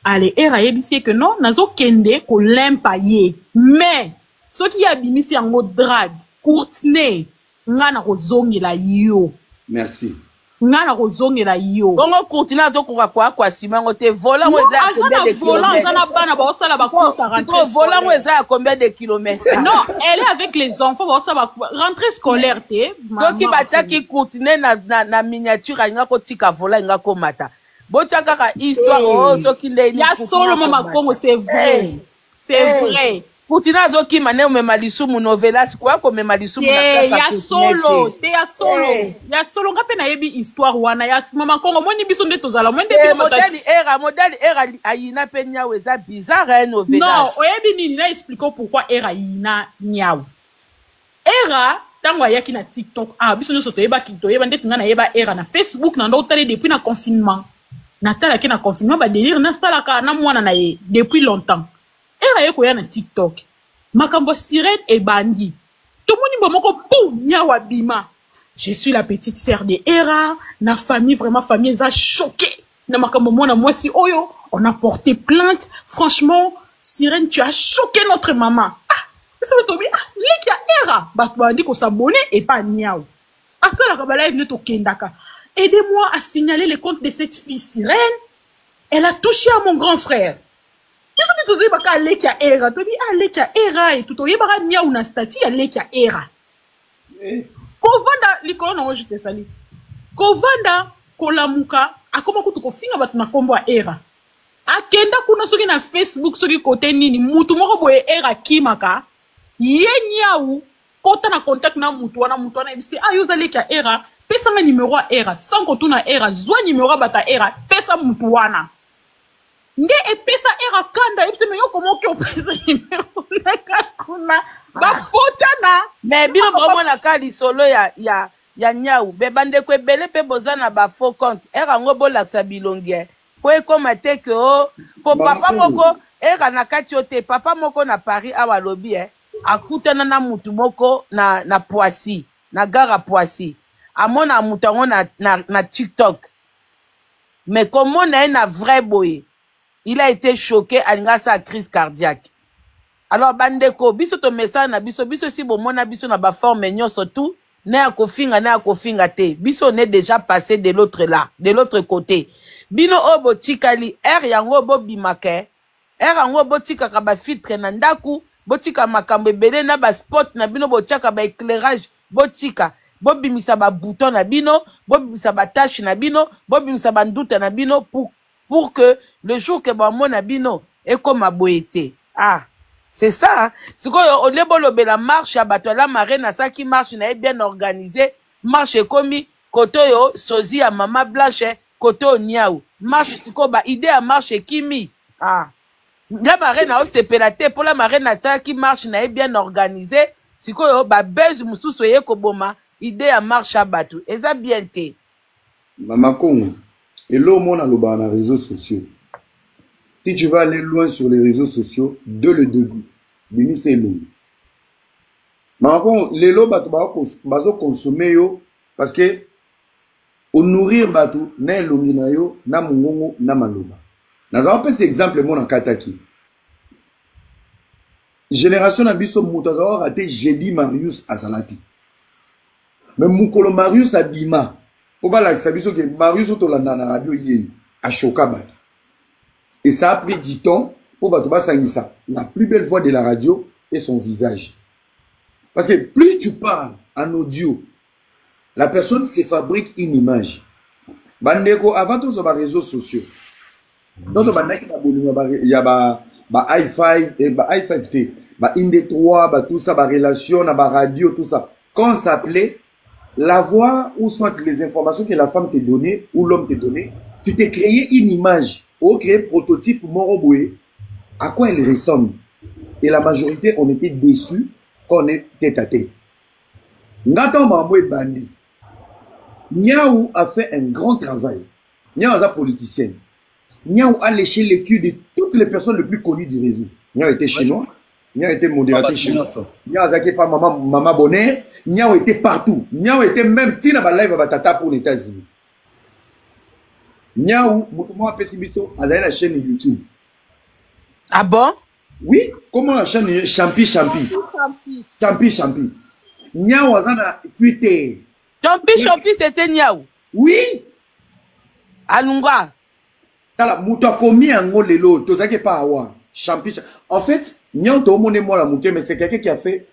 Allez, Era yebise que non nazo kende ko lempa ye mais ce qui a bimisi yango drag Courtney ngana kozongela yo. Merci. Ngana kozongela yo. Bongo Courtney zo kwa simango te volant weza combien de kilomètres? Ngana bana ba osala ba course à rentrer. Volant weza combien de kilomètres? Non, elle est avec les enfants ba osala ba rentrée scolaire te. Donc il bataki qui Courtney na miniature nga ko tika volant nga ko mata. Botia kaka histoire oh soki ndeni. Ya solo Mama Congo c'est vrai. C'est vrai. Courtney azoki mane omema lisumu Novelas kwa komema lisumu na kasa ya solo te ya solo ya solo ngape na yebi histoire wana ya Mama Congo moni biso nde tozala mwende te modèle era ayina pe Niaou eza bizarre Novelas. Non oyebi nini na expliquer pourquoi era yina Niaou. Era tango ayaki na TikTok biso nyo soto yeba ndeti nga na yeba Era na Facebook na ndo tale depuis na confinement. natala ke na confinement ba délire na sala ka na mwana na ye depuis longtemps era ye ko ya na TikTok makambo sirène et bandi tout moni bomoko pou nyawa bima je suis la petite sœur de Era na famille vraiment famille ça choqué na makambo mwana moi si oyo on a porté plainte franchement sirène tu as choqué notre maman ça veut dire les qui a Era ba bandi ko s'abonner et pas nyawa ça la kabala est au kendaka. Aidez-moi à signaler les comptes de cette fille sirène. Elle a touché à mon grand frère. Je sais pas si baka leki ya Era. Tu dis ah leki ya Era et tout. Tu baka nia una statue ya leki ya Era. Kovanda likolo na je te sali. Kovanda kolamuka akoma kutu kofinga batu na kombo ya Era. Akenda kuna soki na Facebook soki kote nini mutu moko boye Era kimaka. Ye niaou kota na contact na mutu wana ebisi ayoza leki ya Era. Pesa nga numéro à Era, sans que tu na Era, zwa numéro bata Era, pesa mutuana. Nge e pesa Era kanda, epse me yo komo ki o pesa numéro na kakuna, ba fotana. Mais bino bomo na kali solo ya nyau, bebande kwe bele pe bozana ba faux compte, Era ngo bolaksa bilongie. Po ekoma te ke o, po papa moko, Era na kati ote, papa moko na Paris awa lobi akutana na mutu moko na Poissy, na gara Poissy. Amona mutango na TikTok. Mais comment on a un vrai boy? Il a été choqué à sa crise cardiaque. Alors, bandeko, biso to message na biso si bon mona biso na ba forme nyonso tout, na kofinga te. Biso n'est déjà passé de l'autre côté. Bino obo chikali, yango bo bimake, yango bo chika ka ba filtre na ndaku, bo chika makambe bele na ba spot na bino bo chaka ba éclairage, bo chika. Bobi misaba bouton na bino, bobi misaba tâche na bino, bobi misaba ndoute na bino pour que le jour que bon mon na bino est comme a boété. Ah, c'est ça. Hein? C'est quoi au lebolo la marche à bateau la marraine à ça qui marche na bien organisé, marche comme koto yo sozi à mama blanche, koto niaou. Marche c'est quoi ba idée à marche kimi. Ah. La marraine a se pélaté pour la marraine à ça qui marche na bien organisé, c'est quoi ba beze musu soye koboma. Idée à marche à bateau. Et ça bien été. Maman Congo. Et là, au monde, on a les réseaux sociaux. Si tu vas aller loin sur les réseaux sociaux, de le début, Bini c'est long. Maman Congo, les lots, bateau consommer yo, parce que, au nourrir bateau, na l'ongina yo, na mungongo, na maloba. Nous avons pris cet exemple, mon en Kataki. Génération Abisso Moutagawa a été Jedi Marius Azalati. Mais Moukolo Marius Abima, pour pas l'accès que Marius Otolanda na radio yé à Chokabat. Et ça a pris du temps pour Batoba Sangissa. La plus belle voix de la radio est son visage. Parce que plus tu parles en audio, la personne se fabrique une image. Bandeko, avant tout sur les réseaux sociaux. Donc, il y a ba i5, i5T, ba Inde 3, ba tout ça, ba relation, ba radio, tout ça. Quand on s'appelait, la voix ou soit les informations que la femme t'a donné ou l'homme t'a donné, tu t'es créé une image, ou créé prototype Moroboué, à quoi elle ressemble. Et la majorité, on était déçus quand on est tête à tête. Nathan Mamoué Bandi, Niaou a fait un grand travail. Niaou est un politicien. Niaou a léché les culs de toutes les personnes les plus connues du réseau. Niaou était chinois, Niaou était modérateur chinois, Niaou a pas maman Bonnet. Niaou était partout. Niaou était même tina ba live batata pour les États-Unis. Niaou, moi Pétibiso, a la chaîne YouTube. Ah bon? Oui, comment la chaîne Champi. Niaou a na Twitter. Champi, c'était Niaou. Oui. Alunga. Tala muta komi ango lelo, to zake pa awa. Champi. En fait, Niaou to mone moi la mouté, mais c'est quelqu'un qui a fait.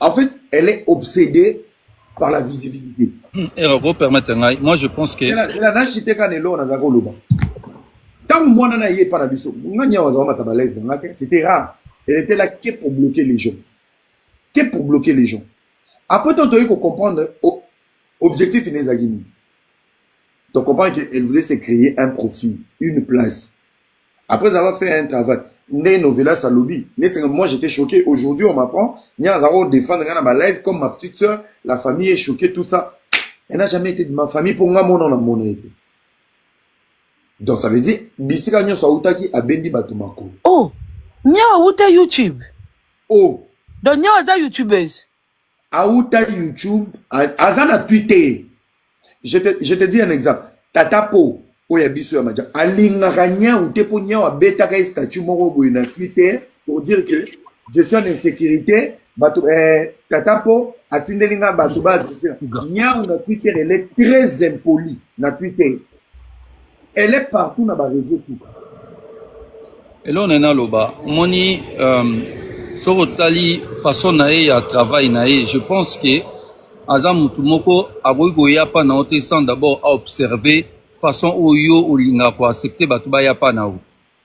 En fait, elle est obsédée par la visibilité. Moi, je pense que... C'était rare. Elle était là que pour bloquer les gens. Après, tu as comprendre l'objectif de Nezagini. Tu comprends qu'elle voulait se créer un profil, une place. Après avoir fait un travail. Moi, j'étais choqué. Aujourd'hui, on m'apprend. Défendre ma live comme ma petite soeur. La famille est choquée, tout ça. Elle n'a jamais été de ma famille. Pour moi, mon nom, mon été. Donc ça veut dire bisika nyo sautaki abendi batu makolo. Oh, Niao auta YouTube. Oh. Donc Niao aza YouTubeuse. Auta YouTube, azana Twitter. Je te dis un exemple. Tata Po, oya biso ya maja. Alinga kanya ute po Niao abeta ka statut moko boy na Twitter pour dire que je suis en insécurité. Batu Tata Po atindelinga batu ba. Niao na Twitter, elle est très impolie na Twitter. Elle est partout dans les réseaux. Et là, on est dans le bas. Moni, sur votre façon de travailler, je pense que Azam Mutumoko a voulu pas na sans d'abord à observer façon où yo ou l'inga pour accepter batuba ya pas na ou.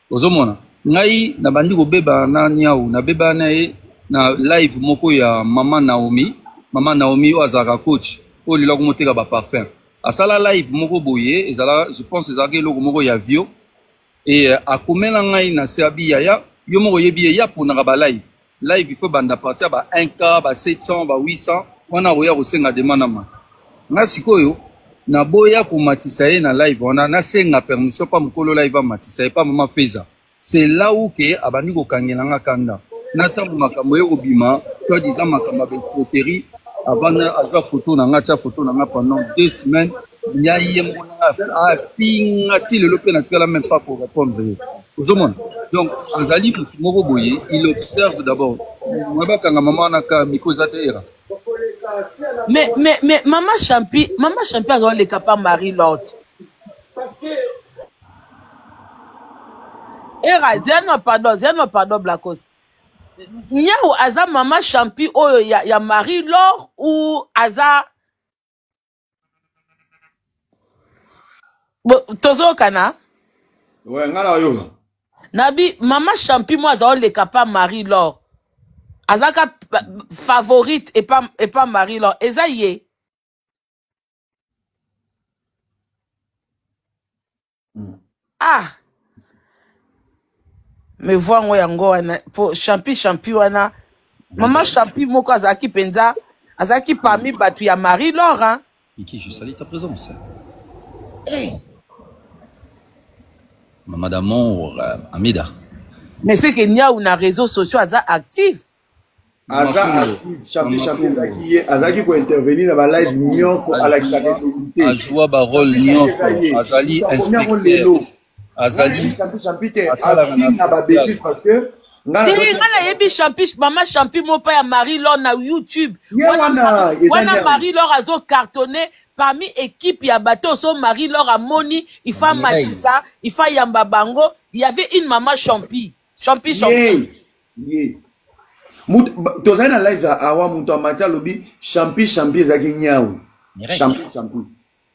Ozomona. Ngai na bandi go beba na nyau na beba na na live moko ya Mama Naomi o azaka coach o lila ko moteka ba parfum. Asala live moko boye ezala je pense ezaka logo moko ya vio et akomela ngai na sebi ya yo moko yebi ya pour na ba live il faut banda partir ba 1K ba 700 ba 800 wana roya ko senga demanda ma nga sikoyo na boya ko matisa na live wana na senga permission pa mukolo live matisa pa mama feza c'est là où que abandi ko kangela nga kanda na tambo makambo yo bima toi disant makambo ba protérie avant à photo na nga photo na nga pendant 2 semaines il y a a pinga ti le lope naturel même pas pour répondre aux hommes donc Azali moko boye il observe d'abord moi ba kanga maman na ka mikoza tera mais maman champi a dans les capas Marie Lord parce que era zeno pardon Blacos Niao aza mama champi oyo ya Marie Laure ou aza tozo kana ouais ngala yo nabi mama champi moi aza le capa Marie Laure azaka favorite et pas Marie Laure ezaye ah mais voix ngo yango wana pour champi wana mama champi moko azaki penza azaki parmi batu ya Marie Laure hein qui je salue ta présence hey. Maman d'amour Amida mais c'est que Niao na réseaux sociaux aza actif champi azaki ko intervenir dans ba live nyonso ala ki a jouer ba rôle nyonso azali inspecteur Azali champi te na ba bêtise parce que ngala yebi champi mama champi mo pa ya Marie Laure na YouTube wana Marie Laure azo cartonné parmi équipe ya bateau so Marie Laure a moni il fa matisa il fa yamba bango il y avait une maman champi tozali na live awa mutu amatia lobi champi ezaki Niao champi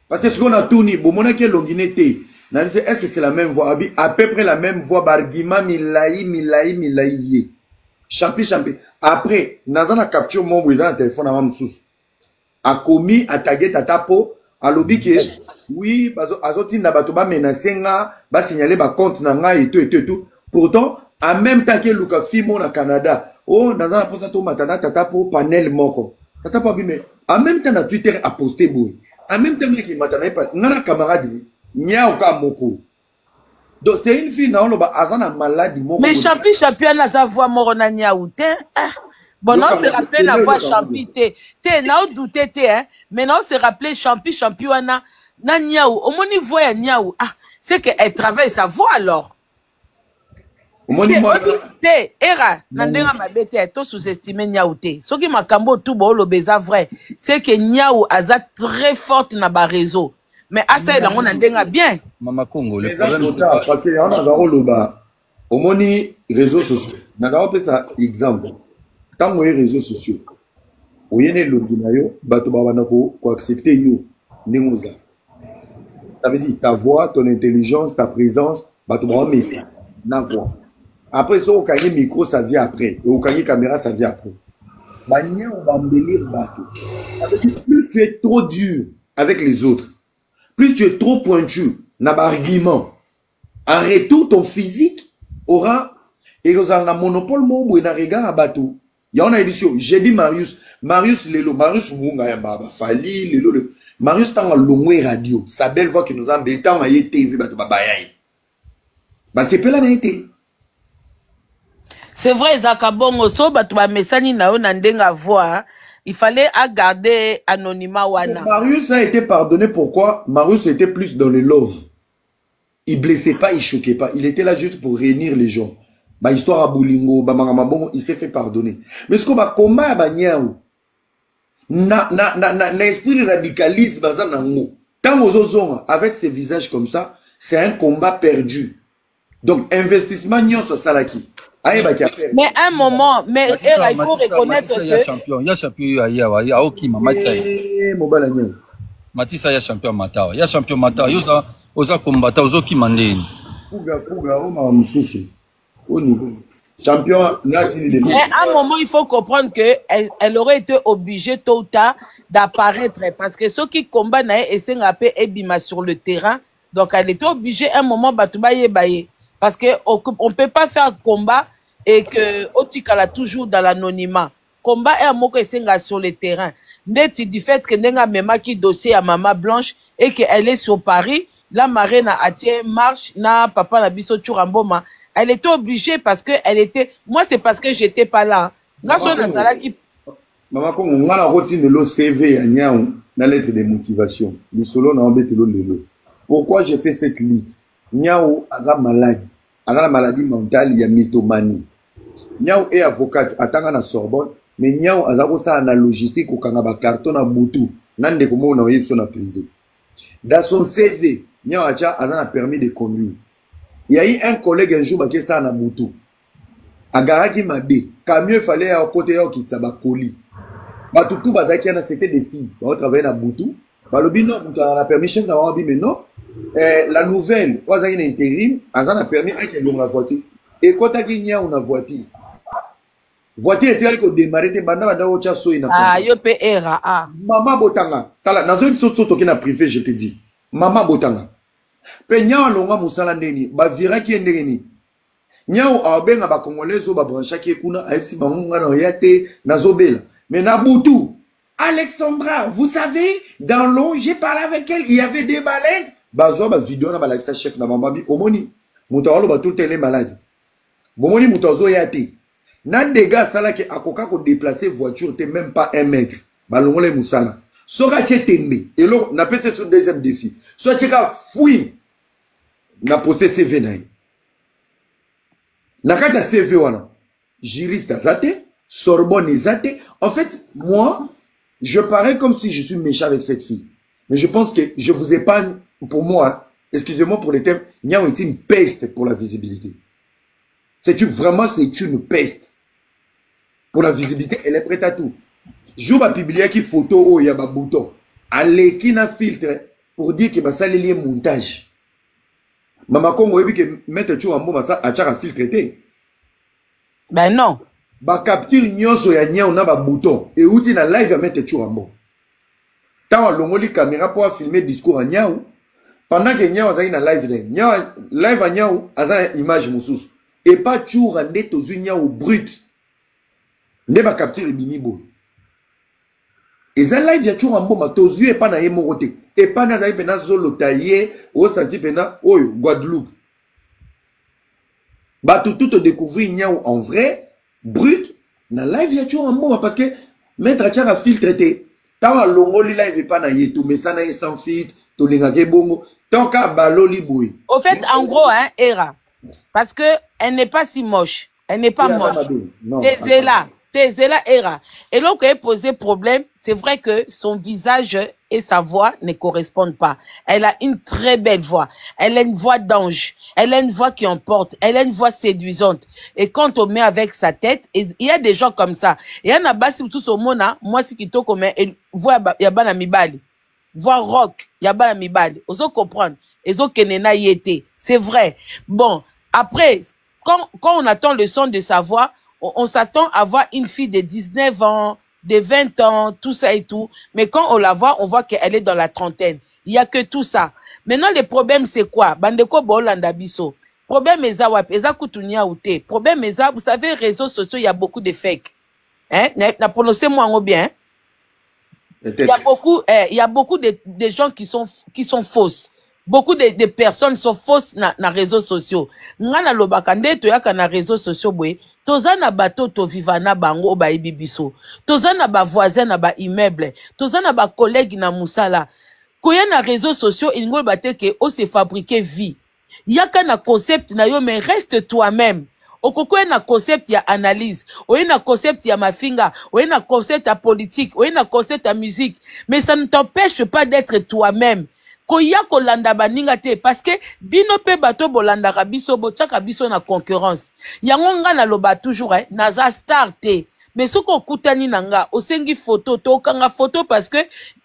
parce que ce qu'on a tourné bomona ke longine te. Est-ce que c'est la même voix? À peu près la même voix. Barguima, milaï. Champi. Après, Nazana capture mon bruit dans le téléphone à Mamsous. A commis, a tagué Tata Po, a lobby que, oui, azoti na batoba menacenga, ba signaler ba compte nanga et tout. Pourtant, en même temps que Luka Fimo na Canada, oh, Nazana posa to matana Tata Po panel moko. Tata Po mais en même temps na Twitter a posté boy. En même temps que matana pas, ngana camarade Niao ka moko. Donc c'est une fille na oloba azana maladie moko. Mais champi na za voix moko na Niao te. Bon non se rappeler la voix champi te na douter te hein. Mais non se rappeler champi wana na Niao. Au moni voix ya Niao. Ah, c'est que elle travaille sa voix alors. Au moni moi te era na ndenga mabete to sous-estimer Niao te. Soki makambo tout bo lobeza vrai, c'est que Niao aza très forte na ba réseau. Mais à ça, on a déjà bien. Maman Congo, le problème c'est parce qu'il y a un endroit au moni réseaux sociaux. N'a pas fait ça exemple. Tant que les réseaux sociaux, où il y a le binayo, bato babanako pour accepter yo, nemoza. Ça veut dire ta voix, ton intelligence, ta présence, bato babanako na voix. Après ça, au kanye micro, ça vient après. Et au kanye caméra, ça vient après. Mania, on va embellir bato. Ça veut dire plus tu es trop dur avec les autres. Plus tu es trop pointu, n'a pas argument. En retour, ton physique aura, et vous avez un monopole, ou un regard à bateau. Il y a une édition, j'ai dit Marius Lelo, Marius Munga Yamba, Fali, Lelo, Marius Tanga Longwe Radio, sa belle voix qui nous a embelli, Tanga Yé TV, Bato Babayay. Bah, c'est pas la été. C'est vrai, Zakabongo, so, bah, tu vas messani na ndenga voix, il fallait garder anonymat wana. Marius a été pardonné, pourquoi? Marius était plus dans le love. Il blessait pas, il choquait pas. Il était là juste pour réunir les gens. Bah, histoire à Boulingo, bah, Maramabongo, il s'est fait pardonner. Mais ce qu'on va, comment, bah, niaou? Na esprit de radicalisme, bah, ça, nango. Tant aux autres, avec ces visages comme ça, c'est un combat perdu. Donc, investissement, nion sur Salaki. Mais un moment, mais il faut reconnaître que... Il y a champion, il y a champion, il y a Okima, Matissa, il y a champion Matawa. Il y a champion Matawa. Il y a combattant, il y a Okima Ndeni. Fouga, au niveau. Champion, mais à un moment, il faut comprendre qu'elle aurait été obligée tôt ou tard d'apparaître. Parce que ceux qui combattent, et c'est sur le terrain. Donc, elle était obligée à un moment, parce qu'on ne peut pas faire combat et que Otikala toujours dans l'anonymat. Combat est un mot que c'est sur le terrain. Net du fait que Nenga Mema qui dossier à Maman Blanche et qu'elle est sur Paris, la marraine a attiré marche, na papa na biso Churamboma. Elle était obligée parce que elle était, moi c'est parce que j'étais pas là. Maman Kongo, on a retenu le CV à Niaou, la lettre de motivation. Le solo n'a embêté le. Pourquoi j'ai fait cette lutte? Niaou a la maladie. A la maladie mentale, il y a mythomanie. Niaou est avocate, attendant la Sorbonne, mais Niaou a la logistique au Kanaba carton à Boutou. Nande comme on a eu son privé. Dans son CV, Niaou a permis de conduire. Il y a eu un collègue un jour qui a ça à Boutou. A Garaki Mabé, quand mieux fallait à côté qui s'abakoli. Batoutou Badakiana, c'était des filles. On travaillait à Boutou. Balobino, on a la permission d'avoir dit, mais non. La nouvelle, on a une intérim, on a permis à quelqu'un la voiture. Et quand on a une voiture, voiture était elle qui démarrait, t'es banda banda ocha soina. Ah, yo pe era, ah. Maman Botanga, t'as dans une soto qui n'a privé, je te dis. Maman Botanga. Pe nyao longa musala ndeni, ba vira ki ndeni. Nyao abenga ba congolais zo ba brancha ki kuna, aïsi ba ngonga na yate na zobela. Mais na Boutou, Alexandra, vous savez, dans l'eau, j'ai parlé avec elle, il y avait des baleines. Bazo ba vidéo na ba lakisa chef na mambabi, omoni. Moutawalo ba tout télé malade. Bomoni moutazo yate. Na dégâts sala ke akoka ko déplacer voiture te même pas 1 mètre. Balongole musala. Soka che tembe. Et là, on a passé sur le deuxième défi. Soit tcheka fouille. Na posté CV na. Na kata CV wana. Juriste azate, Sorbonne azate. En fait, moi, je parais comme si je suis méchant avec cette fille. Mais je pense que je vous épargne, pour moi, excusez-moi pour les thèmes, Niaou est une peste pour la visibilité. Vraiment, c'est une peste. Pour la visibilité, elle est prête à tout. Je vais publier qui photo où il y a un bouton. Allez, qui n'a filtre pour dire que ça lié montage. Maman Kongo dit que mettre tout en bon, ça a un filtre. Ben non. Ba capture nyonso ya nya on a ba bouton et outi na live à mettre tout en bon. Tant on longoli caméra pour filmer discours à Niaou. Pendant que Niaou a na live de Niaou live à Niaou a image moussous et pas toujours en net aux Niaou brut. Ne ba capture bimi boy. Et ça live ya toujours en bon ma tozu et pas na yemorote et pas na zaï pena zolo taillé au senti pena oyo Guadeloupe. Ba tout découvrir Niaou en vrai. Brut, na live ya toujours en bon parce que mettre à tchara filtre te tawa longoli live pas na yetu mais ça na sans filtre to lingake bongo tant ka baloli boy. Au fait en gros hein Era parce que elle n'est pas si moche, elle n'est pas moche. T'es là Era et là qu'elle posé problème, c'est vrai que son visage et sa voix ne correspondent pas. Elle a une très belle voix. Elle a une voix d'ange. Elle a une voix qui emporte. Elle a une voix séduisante. Et quand on met avec sa tête, il y a des gens comme ça. Et il y en a basi tout ce monde, moi, c'est qui to comme voix yabana mibali. Voix rock, yabana mibali. Oso comprendre. Ezo kenena yete. C'est vrai. Bon. Après, quand on attend le son de sa voix, on s'attend à voir une fille de 19 ans, de 20 ans, tout ça et tout. Mais quand on la voit, on voit qu'elle est dans la trentaine. Il y a que tout ça. Maintenant, le problème, c'est quoi? Bandeko Bolanda Biso. Problème, Ezawap, Ezakutunia Oute. Problème, vous savez, réseaux sociaux, il y a beaucoup de fake. Hein? N'a prononcé moi bien. Il y a beaucoup de gens qui sont fausses. beaucoup de personnes sont fausses na réseaux sociaux. Ngana lobaka nde toyaka na réseaux sociaux boye. Toza na bato to viva na bango ba ibibiso. Toza na ba voisin na ba immeuble. Toza na ba collègue na musala. Koya na réseaux sociaux ingol bateke o se fabriquer vie. Yaka na concept na yo mais reste toi-même. Okoko na concept ya analyse, oye na concept ya mafinga, oye na concept ya politique, oye na concept ya musique, mais ça ne t'empêche pas d'être toi-même. Koya kolanda baninga te parce que bino pe bato bolanda kabiso botsaka biso na concurrence. Yango nga na loba toujours naza star te. Mais ce qu'on kutani nanga, osengi photo, tokanga photo parce que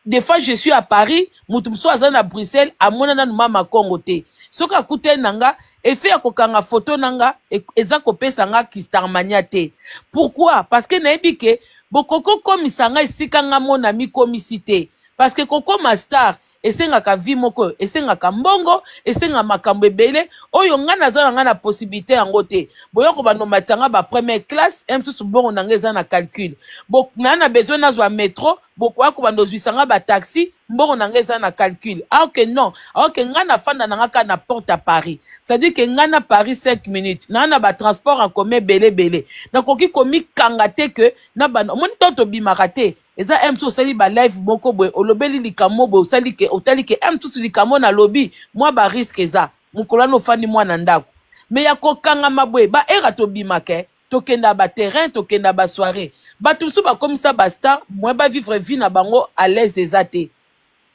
des fois je suis à Paris, mutumso azana Bruxelles, amona na mama Congo te. Ce qu'on kutani nanga, et fait kokanga photo nanga, eza kopesa nga kistarmania te. Pourquoi? Parce que naibike, bokoko komisanga isikanga mon ami komisite. Parce que koko ma star, esenga ka vi moko, esenga ka mbongo, esenga makambo ebele, oyo nga nazala nga na possibilité yango te. Boyoko bano matanga ba première classe, msusu bongo nanga eza na calcul. Bok na besoin na zwa métro, boko yako bando zwisanga ba taxi, mbongo nanga eza na calcul. Alors que non, alors que nga na fanda nanga ka na porte à Paris. C'est-à-dire que nga na Paris 5 minutes, na ba transport en commun belé. Na koki komi kangate que na ba moni tonto bimarate. Eza mso sali ba live moko boy olobeli likamo boy sali ke otali ke mso likamo na lobby moi ba risque eza mukolo no fandi mwana ndako mais ya kokanga mabwe ba era to bimake to kenda ba terrain to kenda ba soirée ba tout ba comme ça ba star moi ba vivre vie na bango à l'aise ezate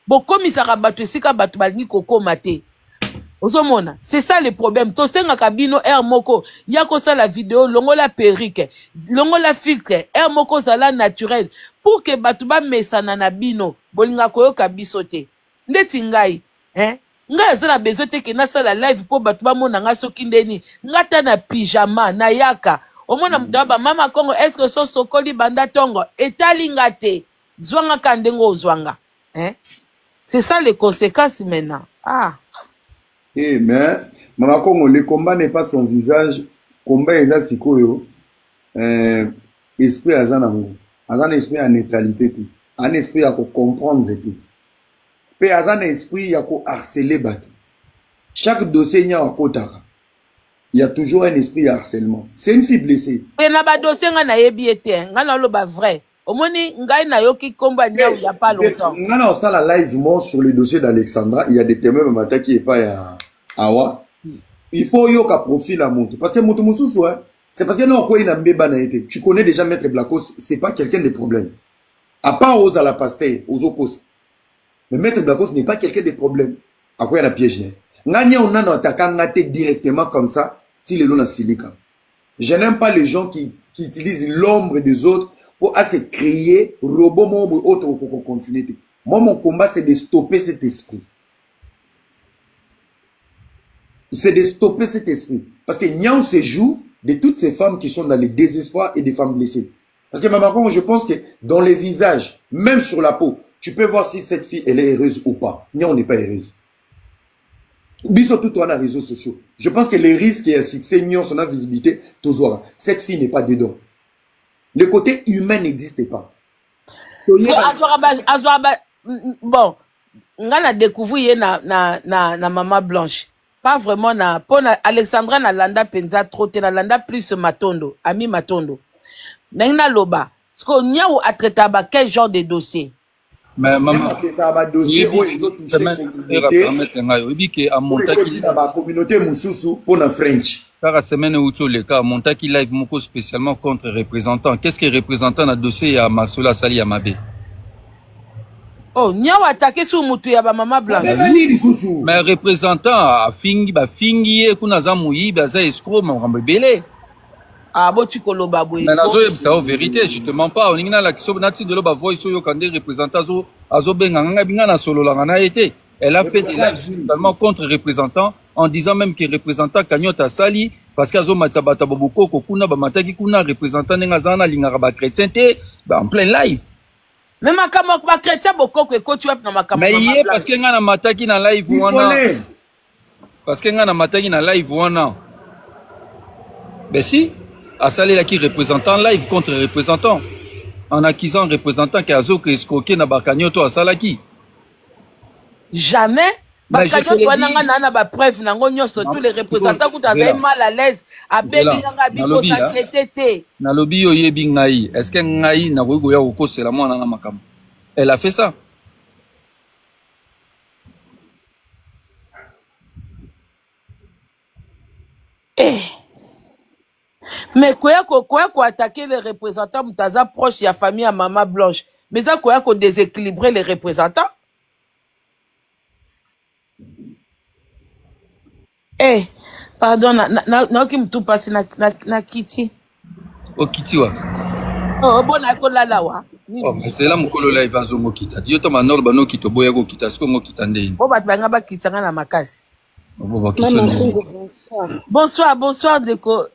bo komisa ka batu sika batu balingi kokoma te. Ozomona, c'est ça le problème. Tosenga kabino moko, yako sa la vidéo, longo la perruque, longo la filtre, moko zala naturel, pour que batuba mesana na bino, bolinga koyo kabisote. Ndeti ngai, nga zala bezote ke na sala live po batuba mona nga soki ndeni, ngata na pyjama, na yaka. Omona mtaba mama Congo, est-ce que so sokoli banda tongo, etali ngate, zwanga kandengo zwanga. C'est ça les conséquences maintenant. Ah. Eh, mais, Mama Congo, le combat n'est pas son visage. Combat est là, sikoyo. Esprit azanango. Azan esprit à neutralité tout. Un esprit à comprendre tout. Pe azan esprit à harceler bateau. Chaque dossier n'y a un kotaka. Il y a toujours un esprit à harcèlement. C'est une fille blessée. Et na ba dossier nga na yebiete, nga na lo ba vrai. Omoni ngai na yoki komba nya il y a pas longtemps. Nga ça la live mort sur le dossier d'Alexandra, il y a des témoins matin qui est pas à Awa. Il faut yoka profil à monter parce que monte mususu c'est parce que non quoi il n'a mbeba na été. Tu connais déjà Maître Blacos, c'est pas quelqu'un de problème. À part aux à la pasteur, aux opposés. Mais Maître Blacos n'est pas quelqu'un de problème. À quoi il y a la piège né. Nganya on a attaquant directement comme ça, si le long silica. Je n'aime pas les gens qui utilisent l'ombre des autres pour se créer robot membre autre pour continuer. Moi, mon combat, c'est de stopper cet esprit. C'est de stopper cet esprit. Parce que Nian se joue de toutes ces femmes qui sont dans le désespoir et des femmes blessées. Parce que Maman, je pense que dans les visages, même sur la peau, tu peux voir si cette fille, elle est heureuse ou pas. Nian n'est pas heureuse. Biso tout dans les réseaux sociaux. Je pense que les risques et le succès, Nian, son visibilité, toujours. Cette fille n'est pas dedans. Le côté humain n'existe pas. Bon, on a découvert na Maman Blanche. Pas vraiment na Alexandra na landa penza troté na landa plus Matondo, ami Matondo. Na loba. Parce qu'on y a traité quel genre de dossier? Mais maman, dossier communauté mususu pour la French. Par la semaine où tu le cas, Montaki live moko spécialement contre représentant. Qu'est-ce que représentant a dossier à Marcela Sali Amabé? Oh, nyawa attaqué sur mutu ya ba Maman Blanche. Mais représentant a fingi ba fingi e kuna za muyi ba za escroc mambo belé. Ah bo tikoloba boy. Mais nazo yebisa o vérité, je te mens pas. Oningina la kiso nati de lo ba voice yo kande représentant zo azo benga nga binga na solo la na été. Elle a fait des lives totalement contre représentant en disant même que représentant Kanyota Sali parce qu'azo matsabata boboko kuna ba mataki kuna représentant nga zana lingara ba chrétien te ba en plein live. Mais makamo ba chrétien bokoko e coach web na makamo. Mais yé parce que nga na mataki na live wana. Parce que nga na mataki na live wana. Ben si, Assalé là qui représentant live contre représentant en accusant représentant qui a zo que escroqué na ba Kanyoto Assalaki. Jamais Bakanyot wananga nana ba preuve nango nyonso tous les représentants qui avaient mal à l'aise abebi nanga biko s'inquiéter. Na lobby yo yebi ngai. Est-ce que ngai na koyo ya kokosela mwana na makambo? Elle a fait ça. Mais quoi attaquer les représentants mutaza proche ya famille à Maman Blanche. Mais ça quoi déséquilibrer les représentants? Pardon, na ki mtu pasi na kiti. O kiti wa. Oh, bon na ko lala wa. Oh, mais c'est là mukolo live azo mokita. Yo to manor bano kito boya ko kita sko mokita ndeni. Bo bat banga ba kitanga na makasi. Bonsoir. Bonsoir Deco.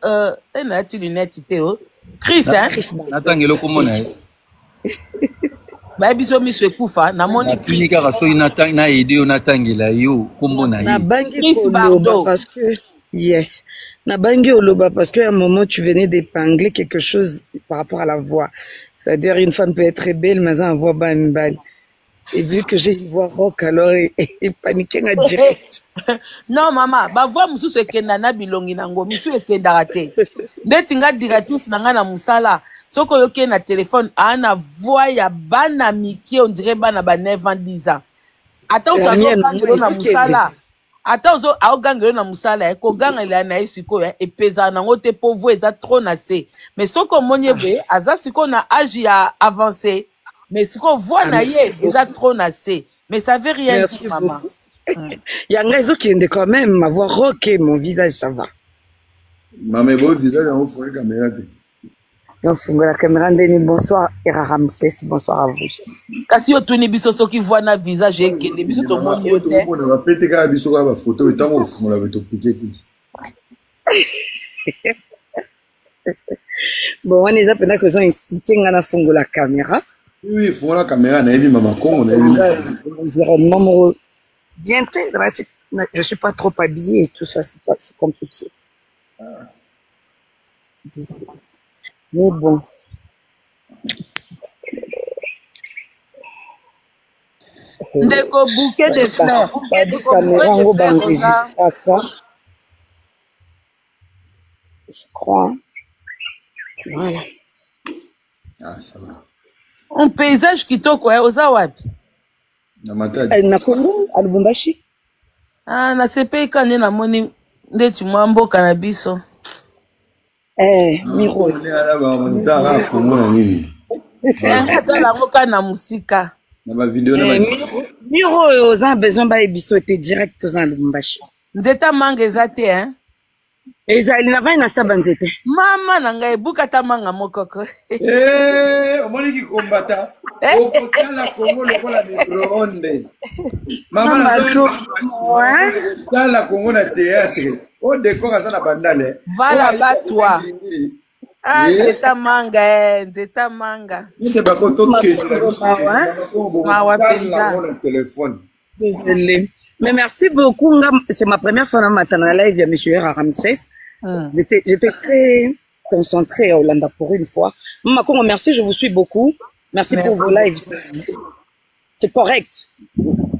Na tu lunette Théo. Chris hein. Natangelo komona. Ba biso miswe kufa na moni Chris ka so ina aider on atangela yo kombona na bangi koloba parce que yes. Na bangi oloba parce que à un moment tu venais d'épingler quelque chose par rapport à la voix. C'est-à-dire une femme peut être belle mais en voix balle. Et vu que j'ai une voix rock, alors il paniquait en direct. Non, maman, ma voix mususu ekenda na bilongi nango, misu ekenda rate. Ndeti nga directrice nanga na musala, soko yoke na téléphone, ana voix ya bana miki, on dirait bana ba 9 ans 10 ans. Ata utazo gangelo na musala. Ata uzo ao gangelo na musala, ko gangela na isiko ya epeza nango te pauvre eza trop na se. Mais soko monyebe, aza siko na âge ya avancé. Mais ce qu'on voit naïe, déjà trop nassé. Mais ça veut rien dire, maman. Il y a un réseau qui est quand même m'avoir rocké mon visage, ça va. Maman, bon visage, on fait la caméra. On fait la caméra, bonsoir, Era Ramsès, bonsoir à vous. Kasi yo tuni biso so qui voit na visage et que les biso to monde yo te. On va péter ka biso ka photo et tant on l'avait tout piqué. Bon, on est à peine que ils ont incité ngana fongo la caméra. Oui, il faut la caméra, on a vu Maman Congo, on a vu l'environnement bien tendre. Je suis pas trop habillée et tout ça, c'est compliqué. Mais bon. Ndeko bouquet de fleurs. Je crois. Voilà. Ah, ça va. Un paysage kitoko oza wapi? Na Congo, à Lubumbashi. Ah, na sepe kane na moni ndeti mwamboka na biso. Miro. Ngata la moka na musika. Na ba vidéo na Miro oza besoin ba ebiso te direct oza Lubumbashi. Nzeta manga ezate hein? Ezali na vai na saba nzete. Mama na ngai buka ta manga mokoko. Omoni ki kombata. Okotala Congo lokola micro-onde. Mama na tala Congo na théâtre. O décor asa na bandale. Vala batwa. Ah, nzeta manga. Nite bako toke. Mawa penza. Téléphone. Désolé. Mais merci beaucoup. C'est ma première fois dans ma live, il y a M. Ramsès. J'étais très concentrée à Hollanda pour une fois. Maman Congo, merci, je vous suis beaucoup. Merci pour vos lives. C'est correct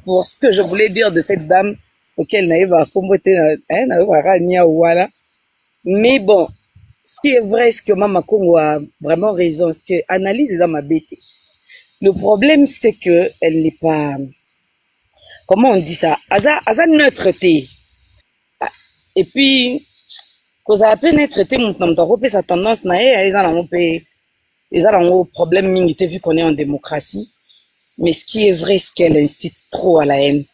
pour ce que je voulais dire de cette dame auquel Naïva a voilà. Mais bon, ce qui est vrai, c'est que Maman Congo a vraiment raison. Ce que analyse est dans ma bête. Le problème, c'est que elle n'est pas... Comment on dit ça? Aza neutre-té. Et puis, quand ça a peine neutre-té, mon sa tendance, ils ont un problème, vu qu'on est en démocratie. Mais ce qui est vrai, c'est qu'elle incite trop à la haine.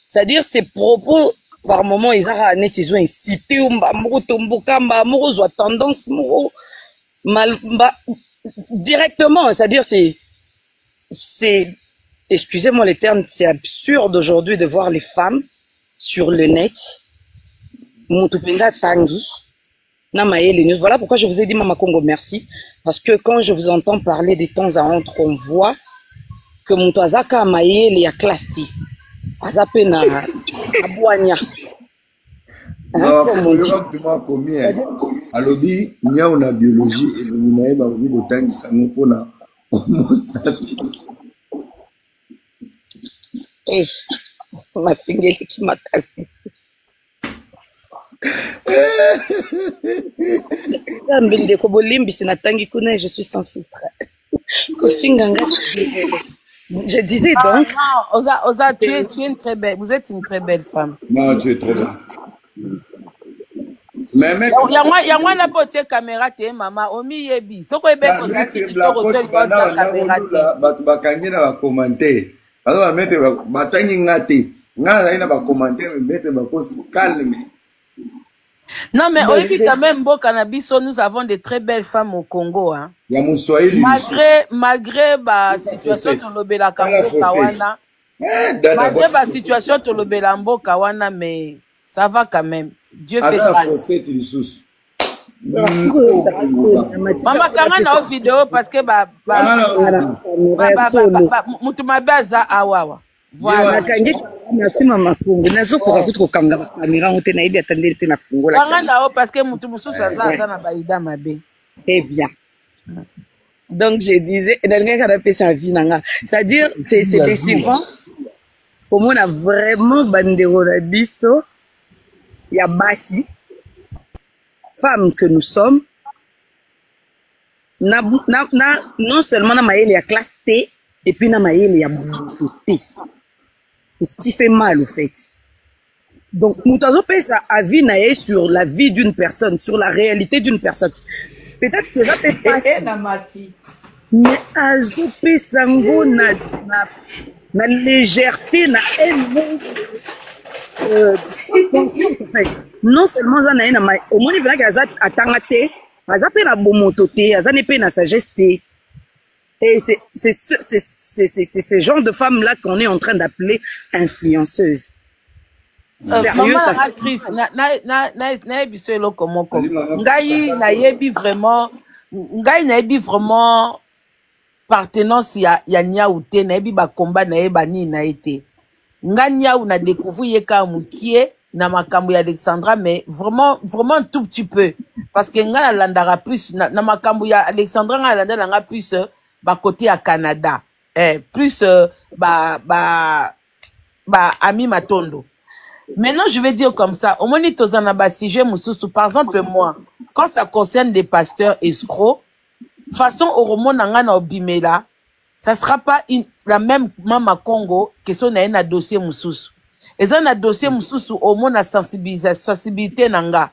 C'est-à-dire, ces propos, par moment, ils ont incité, tendance, directement. C'est-à-dire, c'est, excusez-moi les termes, c'est absurde aujourd'hui de voir les femmes sur le net. Voilà pourquoi je vous ai dit, Maman Congo, merci. Parce que quand je vous entends parler de temps à autre, on voit que Moutouazaka Maye, il y a Clasti. Azapena, Abouania. Alobi, il y a une biologie et le numéro va vous dire que ça nous pour la homo sapiens. mafingeli ki makasi. Mbinde ko bolimbi sinatangi kuna, je suis sans filtre. Kofinganga. Je disais donc. Non, Oza, tu es une très belle. Vous êtes une très belle femme. Non, tu es très belle. Mais mec, ya moi na pote caméra te maman omi yebi. Soko ebe ko la poste caméra te. Ba kangi na ba commenter. Ba mettre ba tangi ngate. Ngana na ba commenter mettre ba poste calme. Non mais oyebi quand même boka na biso, nous avons de très belles femmes au Congo hein. Ya Muswahili. Malgré ba situation tolobela kamboka wana. Malgré ba situation tolobela mboka wana, mais ça va quand même. Dieu fait grâce. Maman kanga na vidéo parce que mutu mabaza awawa. Voilà. Merci maman Kongo. Nazo ko kutu kanga ba kamera ngote na ibi atandeli pe na fungola. Kanga na parce que mutu mususu aza na baida mabe. Très bien. Donc je disais dernier quand appelle sa vie nanga. C'est-à-dire c'est décevant. Pour moi on a vraiment bandero la biso. Ya basi femmes que nous sommes non seulement na maïle ya classe T et puis na maïle ya T. C'est ce qui fait mal au fait. Donc nous avons fait ça avis naé sur la vie d'une personne, sur la réalité d'une personne. Peut-être que ça peut passer mais azope sango na légèreté na haine. Conscience en fait. Non seulement ça n'a pas au moins il veut que ça attangate, ça peut na bomototé, ça n'est pas na sagesse. Et c'est ce genre de femmes là qu'on est en train d'appeler influenceuses. Maman actrice na ebiso eloko moko. Ngai na yebi vraiment partenance ya Niaoute na yebi ba combat na yeba ni na été. Nganya ou na découvert yeka mukie na makambo ya Alexandra, mais vraiment tout petit peu parce que nga landara plus na makambo ya Alexandra nga landara plus ba côté à Canada plus Ami Matondo. Maintenant je vais dire comme ça, au moni tozana ba sujet mususu, par exemple moi quand ça concerne des pasteurs escrocs façon oromo nga na obimela, ça sera pas la même Mama Congo que son na dossier mususu. Et ça na dossier mususu au moins na sensibilité nanga.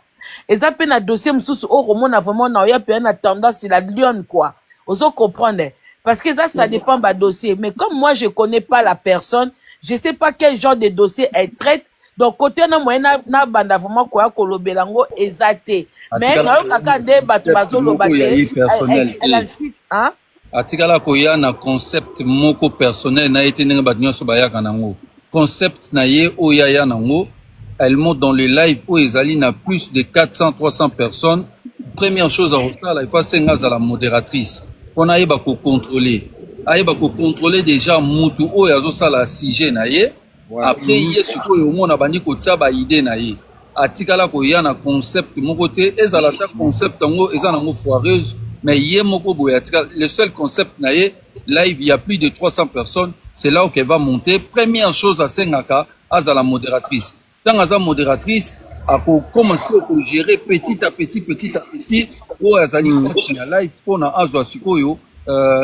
Et ça peut na dossier mususu au moins na vraiment na ya pe na tendance la lionne quoi. Oso comprendre parce que ça dépend ba dossier, mais comme moi je connais pas la personne, je sais pas quel genre de dossier elle traite. Donc côté na moi na banda vraiment quoi kolobelango ezate. Mais na kaka de batu bazolo baté. Elle a site hein. Atikala koya na concept moko personnel na été ndenge batinyo so bayaka nango concept na ye oyaya nango elle monte dans les lives où ezali na plus de 400-300 personnes. Première chose à refaire là il passe ngaza la modératrice on a yeba ko contrôler déjà mutu oyo azosala sujet na ye après ye sikoyo omona bandi ko tia ba idée na ye atikala koya na concept moko te ezala ta concept ngo ezana ngo foireuse. Mais le seul concept naïe, live, il y a plus de 300 personnes, c'est là où elle va monter. Première chose à Sengaka, à la modératrice. Dans la modératrice, à commencer à gérer petit à petit, où elle a live pour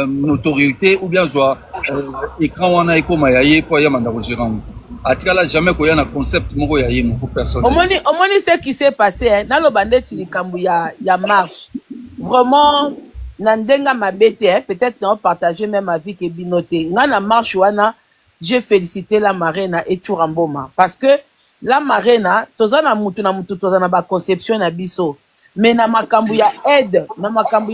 notoriété ou bien écran wana eko mayaye pour yamanda gérant. Atikala jamais qu'il y a un concept moko yaye moko personnel. Au moins ce qui s'est passé hein, dans le bandit likambu ya marche. Vraiment nandenga mabete hein, peut-être non partager même avec Binoté. Ngana marche wana, j'ai félicité la marraine et Turamboma parce que la marraine tozana mutu tozana ba conception na biso. Mais na makambu ya aide, na makambu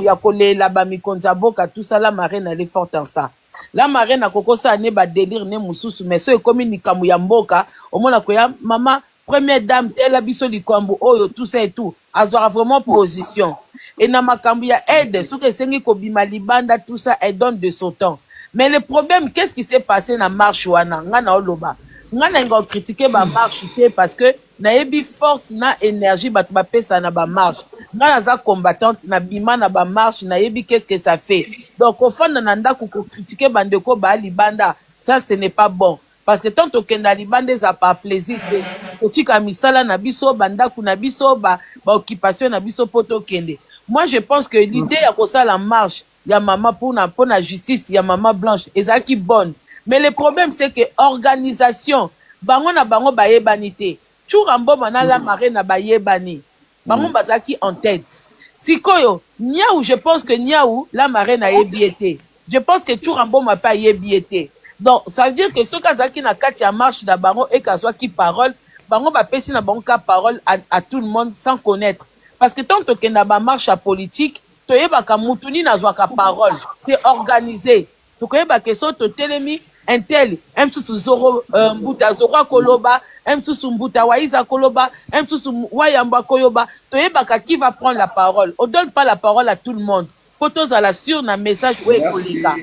ya kolela ba mikonza boka tout ça la marraine elle est forte en ça. La marraine a kokosa ne ba délire ne mususu mais so e komi ni kamu ya mboka omona ko ya maman première dame telle biso likambu oyo tout ça et tout azora vraiment position et na makambu ya aide so que sengi ko bima libanda tout ça elle donne de son temps. Mais le problème qu'est-ce qui s'est passé na marche wana ngana oloba ngana ngo critiquer ba marche parce que na yebi force na énergie batu ba pesa na ba marche ngana za combattante na bima na ba marche na yebi qu'est-ce que ça fait. Donc au fond na ndako ko critiquer bandeko ba libanda ça ce n'est pas bon. parce que tant okenda libanda eza par plaisir te kotika misala na biso bandaku na biso ba occupation na biso po tokende. Moi je pense que l'idée ya kosala marche ya mama pour la justice ya mama Blanche ezaki bonne, mais le problème c'est que organisation bango na bango bayebani te. Churambo manala mare na bayebani bango bazaki en tête. Sikoyo Niaou, je pense que Niaou la marraine a yebiété. Je pense que Churambo m'a pas yebiété. Donc ça veut dire que ce cas qui na katia marche da bango et qu'à soit qui parole bango ba pesi na bango ka parole à tout le monde sans connaître, parce que tant que na ba marche à politique to yebaka mutuni na zwa ka parole, c'est organisé. To yeba que so to telemi un tel mtusu zoro mbuta zoro koloba mtusu mbuta waiza koloba mtusu wayamba koyoba, to yebaka qui va prendre la parole. On donne pas la parole à tout le monde. Photos à la sur na message ou écolika.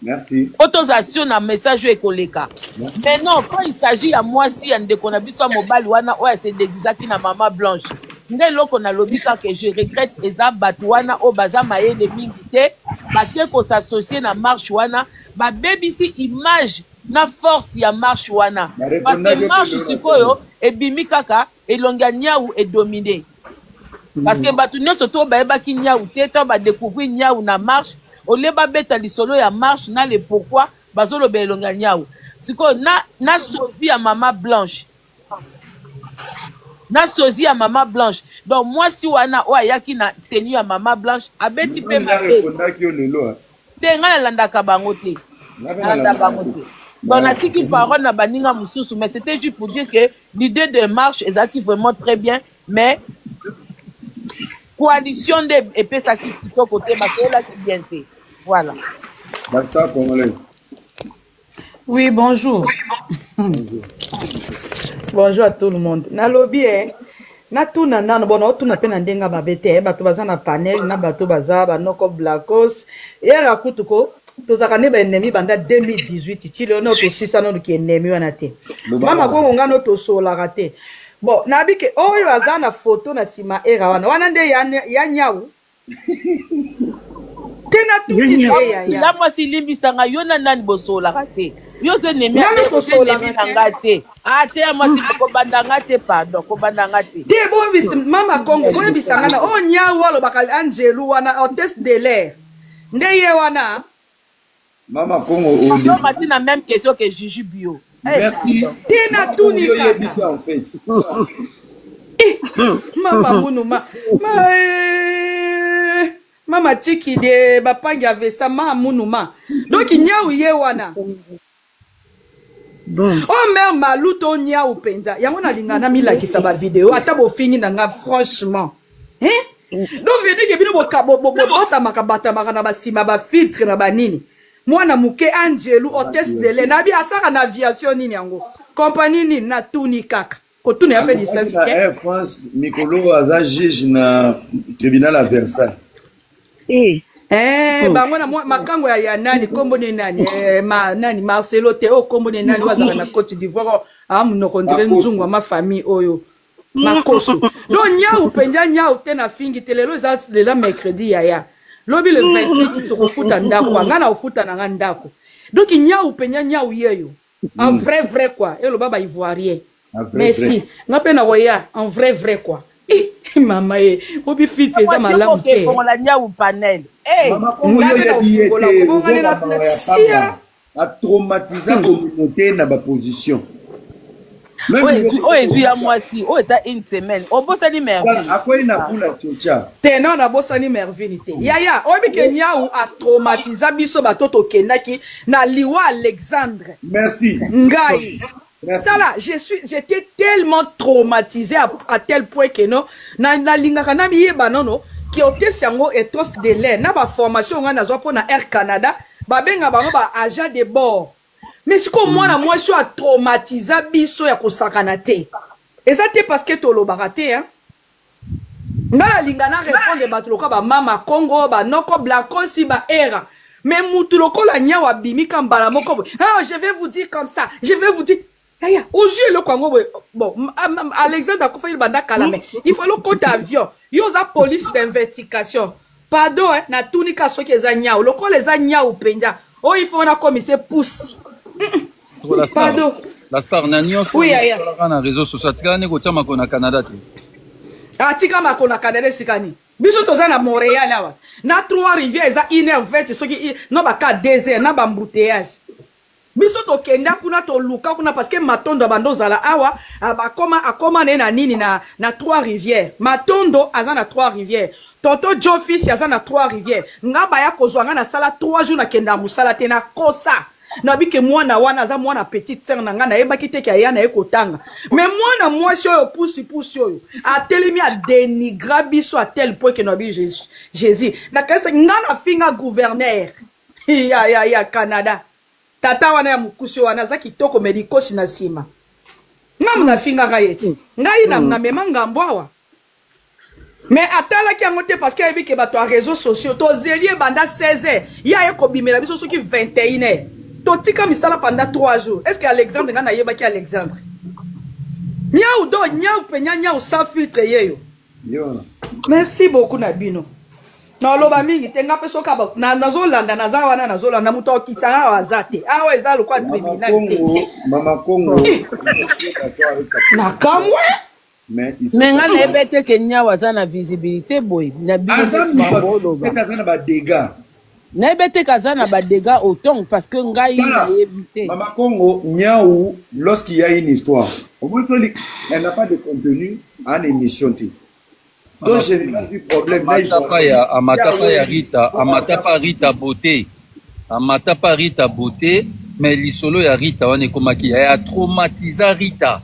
Merci. Autorisation na message écolika. Mais non, quand il s'agit à moi si on déconne soit mobile wana ouais c'est déguisaki na maman Blanche. Ndé loko na lobika que je regrette eza batwana o baza maye de mingité ba ko s'associer na marche wana ba BBC image na force ya marche wana, parce que marche sikoyo e bimi kaka elonga Niaou et dominé, parce que batu nyonso to ba eba ki Niaou te to ba découvrir Niaou na marche ole ba beta lisolo ya marche na le pourquoi bazolo belonga Niaou sikoyo na sozi ya mama Blanche na sozi ya mama Blanche. Donc moi si wana o ayaki na tenue ya mama Blanche abeti pe mabe te ngala landaka bango te landa bango te. Donc na tiki parole na baninga mususu, mais c'était juste pour dire que l'idée de marche ezaki vraiment très bien, mais coalition de epesa ki plutôt côté bakela qui bien te. Voilà. Basta congolais. Oui, bonjour. Bonjour. Bonjour à tout le monde. Na lobby na tuna nano bona tuna pena ndenga babete bato baza na panel na bato baza ba noko blackos era kutuko tozaka ne ba ennemi banda 2018 tile ono to sisano ki ennemi wana te. Mama ko ngano to sola raté. Bon, nabike oyo aza na photo na sima era wana nde ya Niaou. Tena tuti ya. La moi si limbisanga yona nani bosola raté. Yo se nemi ngate. Ate moi si ko bandanga te pardon, ko bandanga te. Te bo bis mama Congo bo bisanga na o Niaou walo bakal Angelo wana hôtesse de l'air. Ndeye wana Mama Congo on a la même question que Juju Bio. Merci. Tena tuni kaka en fait. Mama munuma. Mama tiki de bapangi avesa mama munuma. Donc Niaou ye wana. Bon. Oh mère maluto Niaou penza. Yango na lingana milakisa ba vidéo ata bo fini nanga franchement. Hein? Donc venu ke bino bota makabata makana ba sima ba filtre na banini. Mwana muke Angelo hôtesse de l'air nabi asaka na aviation nini yango. Compagnie nini na tuni kaka. Ko tuni ape licence ke. Air France Mikolo aza juge na tribunal à Versailles. Bango na makango ya nani kombo ni nani nani Marcelo Théo kombo ni nani wazaka na Côte d'Ivoire amunoko ndire nzungu ma famille oyo makoso. Donc Niaou penja Niaou te na fingi telelo za le mercredi ya lobi le 28 to kofuta ndako ngana ofuta na ndako. Donc Niaou penja Niaou yeyo en vrai quoi et le baba ivoirien. Merci ngape na roya en vrai quoi. Mama obi fit eza malamu te pour la Niaou panel mama Congo a traumatisé la communauté na ba position. Oh ezui ya mwasi oh eta une semaine on bossa ni merveille akwai na kula chocha tena na bossa ni merveille te yaya obi ke Niaou a traumatisé biso batoto kenaki na liwa Alexandre. Merci ngai. Tala, j'étais tellement traumatisé à tel point que non, na lingaka na miyeba nono, qui hôtesse yango et tos de l'air, na ba formation nga na zwa na Air Canada, ba benga bango ba agent de bord. Mais ce que moi je suis traumatisé biso ya kosakana te. Et ça te parce que tolo barate hein. Na lingana répondre batloka ba mama Congo ba noko blakosi ba era. Mais mutuloko la Niaou abimi kambala moko. Ah, je vais vous dire comme ça. Je vais vous dire Aya, aujourd'hui le Congo bon Alexandre Akufo il banda kalame. Il faut le côté avion. Yoza police d'investigation. Pardon na tunika soki eza Niaou. Loko les Niaou penja. Oh il faut na commissaire pousse. Pardon. La star na nyonso. Oui, ya. Na réseaux sociaux. Tika ne ko chama ko na Canada te. Ah, tika ma ko na Canada sikani. Biso toza na Montréal awa. Na Trois-Rivières eza 1h20 soki no ba ka 2h na ba embouteillage. Biso to kenda kuna to luka kuna parce que matondo bando zala awa akoma na nini na Trois-Rivières. Matondo aza na Trois-Rivières. Toto Jofis aza na Trois-Rivières. Ngaba ya kozwanga na sala 3 jours na kenda musala te na kosa. Nabi ke mwana wana aza mwana petite sœur na nga na yeba kite ke ya na ekotanga. Mais mwana mwasi oyo pusi oyo atelemi a dénigra biso à tel point que nabi Jésus. Na kese nga na finga gouverneur. Ya Canada. Tata wana ya mukusi wana za kitoko medikosi na sima. Nga na finga kayeti. Ngai na mema ngambo awa. Mais atala ki angote parce que yebi ke bato a réseaux sociaux to zelie banda 16h. Ya eko bimela biso soki 21h. Totika misala pendant 3 jours. Est-ce que Alexandre ngana yeba ki Alexandre? Nyau do nyau penya nyau sans filtre yeyo. Yo. Merci beaucoup Nabino. Na loba mingi tenga peso ka ba na nazolanda nazawana nazolanda muto kitanga wazate. Awa ezalo kwa tribunal. Mama Congo. Na kamwe? Mais ngana ebete ke nyau azana visibilité boy. Na bino azana ba dégâts. N'ebete kazana ba dégâts autant parce que ngai na évité. Mama Congo, Niaou, lorsqu'il y a une histoire, au moins elle n'a pas de contenu en émission. Donc j'ai pas vu problème. Amatapa Rita beauté. Amatapa Rita beauté, mais l'isolo ya Rita on est comme qui a traumatisé Rita.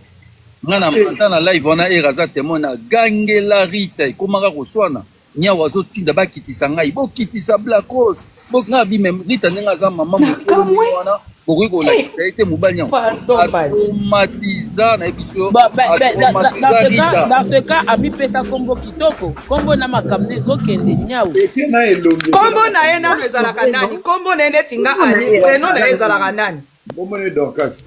Ngana mata na live on a eraza temona gangela Rita komaka koswana. Nya wazo tinda ba kitisa ngai bo kitisa Black Rose. Bo ngabi même Rita nenga za mama mukolo wana boko la été mobali traumatiza na ebiso dans ce cas abi pesa kombo kitoko kombo na makamne zokende nyau kombo na ye na ezala kanani kombo na ende tinga ali preno na ezala kanani kombo ne Dorcas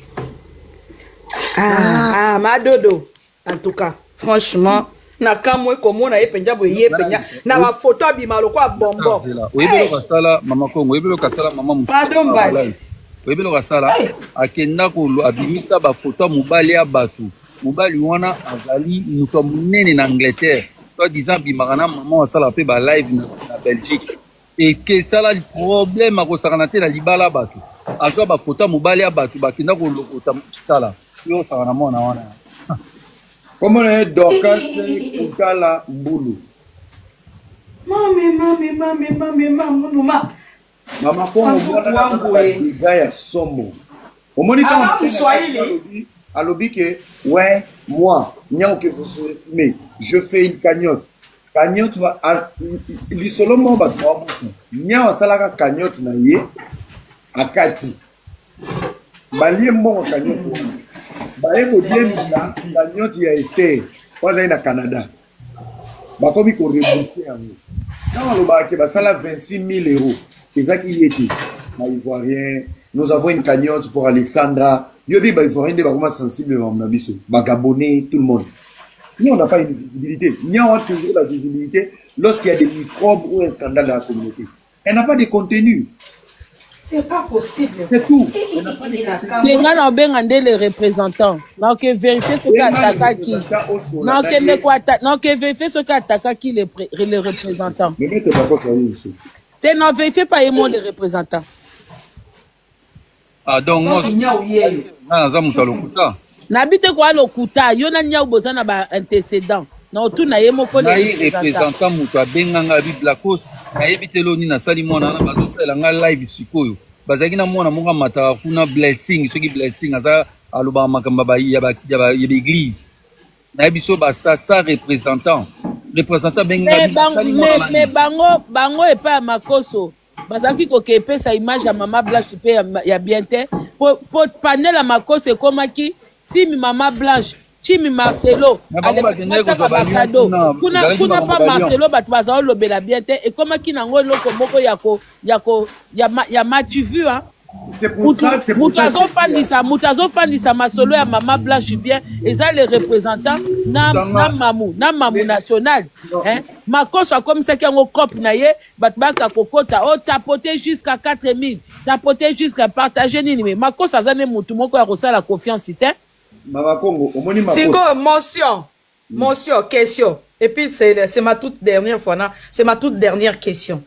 madodo en tout cas franchement na kamwe komona ye penja bo ye penya na ba photo abima lokwa bombo oyebelo kasala mama Congo oyebelo kasala mama musu pardon basi oyebelo kasala akenda ko abimisa ba photo mobali ya batu mobali wana azali muto munene na Angleterre to disant bimaka na mama wasala pe ba live na Belgique et que ça la problème a kosakana te na libala batu azwa ba photo mobali ya batu bakenda ko lokota mutala yo sakana mona wana. Comment est Dorcas Kukala Mbulu? Mama Congo, Gaya Somo. Au moniteur, ouais, moi, mais je fais une cagnotte. Cagnotte, l'isolomo, Nya salaka cagnotte na ye, akati. Balie mon cagnotte. Baeko bien la cagnotte ya Esther kwanza ina Canada bakomi ko rembourser yango quand le baké basala 26 000 euros ezaki yeti na ivoirien nous avons une cagnotte pour Alexandra yobi ba ivoirien de bakoma sensible na biso ba gabonais tout le monde nous on n'a pas une visibilité nous on a toujours la visibilité lorsqu'il y a des microbes ou un scandale dans la communauté elle n'a pas de contenu. C'est pas possible. C'est tout. Les gens ont bien les représentants. Donc, vérifier ce qu'attaque qui. Donc, vérifier ce qu'attaque qui les représentants. Mais mettez pas quoi ici. Tu n'en vérifies pas les mots des représentants. Ah, donc, moi, n'habite quoi le kuta. Yo na nya ubozana ba antécédent. Non, tout na yemo ko les représentants muto benganga bi Black Rose. Na yebitelo ni na sali mona na bazosela nga live sikoyo. Bazaki na mona monga mata kuna blessing, soki blessing aza aloba makamba ba ya l'église. Na yebiso ba sa représentant benga mais bango e pa makoso. Bazaki ko kepesa image ya mama Blanche pe ya bien te. Po panel la makoso komaki si mama Blanche Chimi Marcelo, kuna pa Marcelo batu bazao lobela bien te et comme qui nango loko moko ya matu vu hein. C'est pour ça Moutazo Fanisa Masolo ya Mama Blanche bien et ça les représentants na mamou national hein makoso comme ça qui en cop na ye batbaka kokota o tapoter jusqu'à 4000 tapoter jusqu'à partager nini mais makosa zane mutu moko ya kosala confiance ite Mama Congo omoni makosa siko motion question et puis c'est ma toute dernière fois c'est ma toute dernière question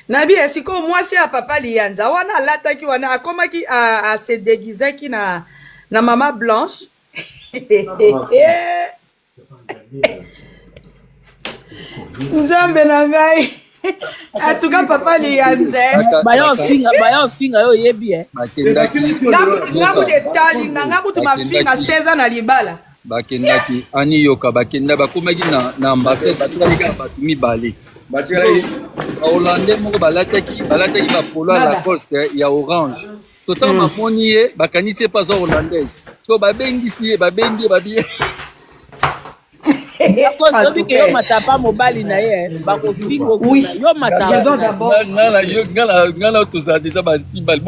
nabi siko moi c'est à papa Lianza wana lataki wana akomaki a se déguiser ki na mama blanche Nzambe na ngai en tout cas papa Lianza bayo finga yo yebi ngabu detali ngabu tu mafinga 16 ans na libala bakendaki ani yoka bakenda bakomaki na ambassade batalika batu mibale bahollandais moko balataki bapolo ya Lacoste ya orange total mamoni ye bakanisi ye pas hollandais so babengisi ye babengi babiye yo matapa mobali na ye bakofingo yo matangana tozala deja batibali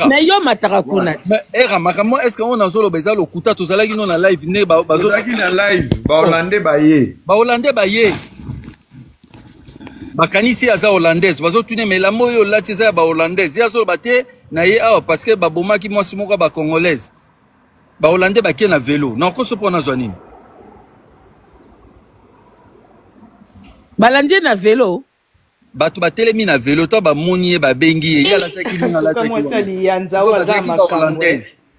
mais yo mataka kuna era makambo est ce que on azoloba eza lokuta tozalaki no na live ne bazolaki na live bahollandais baye bakanisi aza hollandaise bazotune melamo oyo olati eza ya bahollandaise ye azoloba te na ye awa parce que babomaki mwasi moko ya bacongolaise bahollandais bakie na velo nakoso mpo nazwa nini balandi na velo bato batelemi na velo to bamoni ye babengi ye yalataki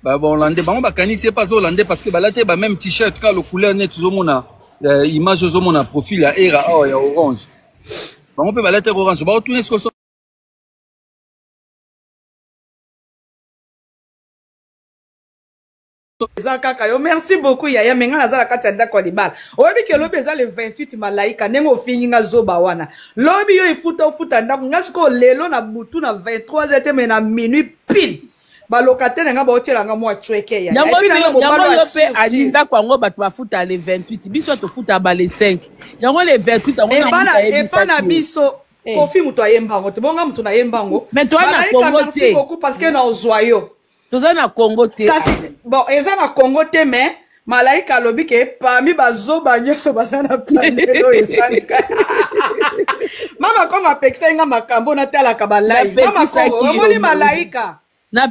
bahollandais bango bakanisi ye pas hollandais parce que balati ba même t-shirt ka le couleur net tozomona image ozomona profil ya era awa ya orange bango mpe balati orange baotune sikoso merci beaucoup yaya menga nazala kati ya ndako ya libala oyebi ke lobi eza le 28 malaika ndenge ofingi nga zoba wana lobi yo ifuta ndako nga siko lelo na butu na 23 ete me na minuit pile balokataire nga baotielanga mwa chweke ya yango yo mpe alindako yango bato bafuta le 28 biso tofuta ba le 5 yango le 28 epa na biso kofi mutu ayembango tobonga mutu na yembango mais toi na Congo te parce que na ozwa yo toza na Congo te bon eza na Congo te mais malaika alobi ke parmi bazoba nyonso baza na planete oyo esalika mama Congo apekisa nga makambo natalaka balive mama Congo omoni malaika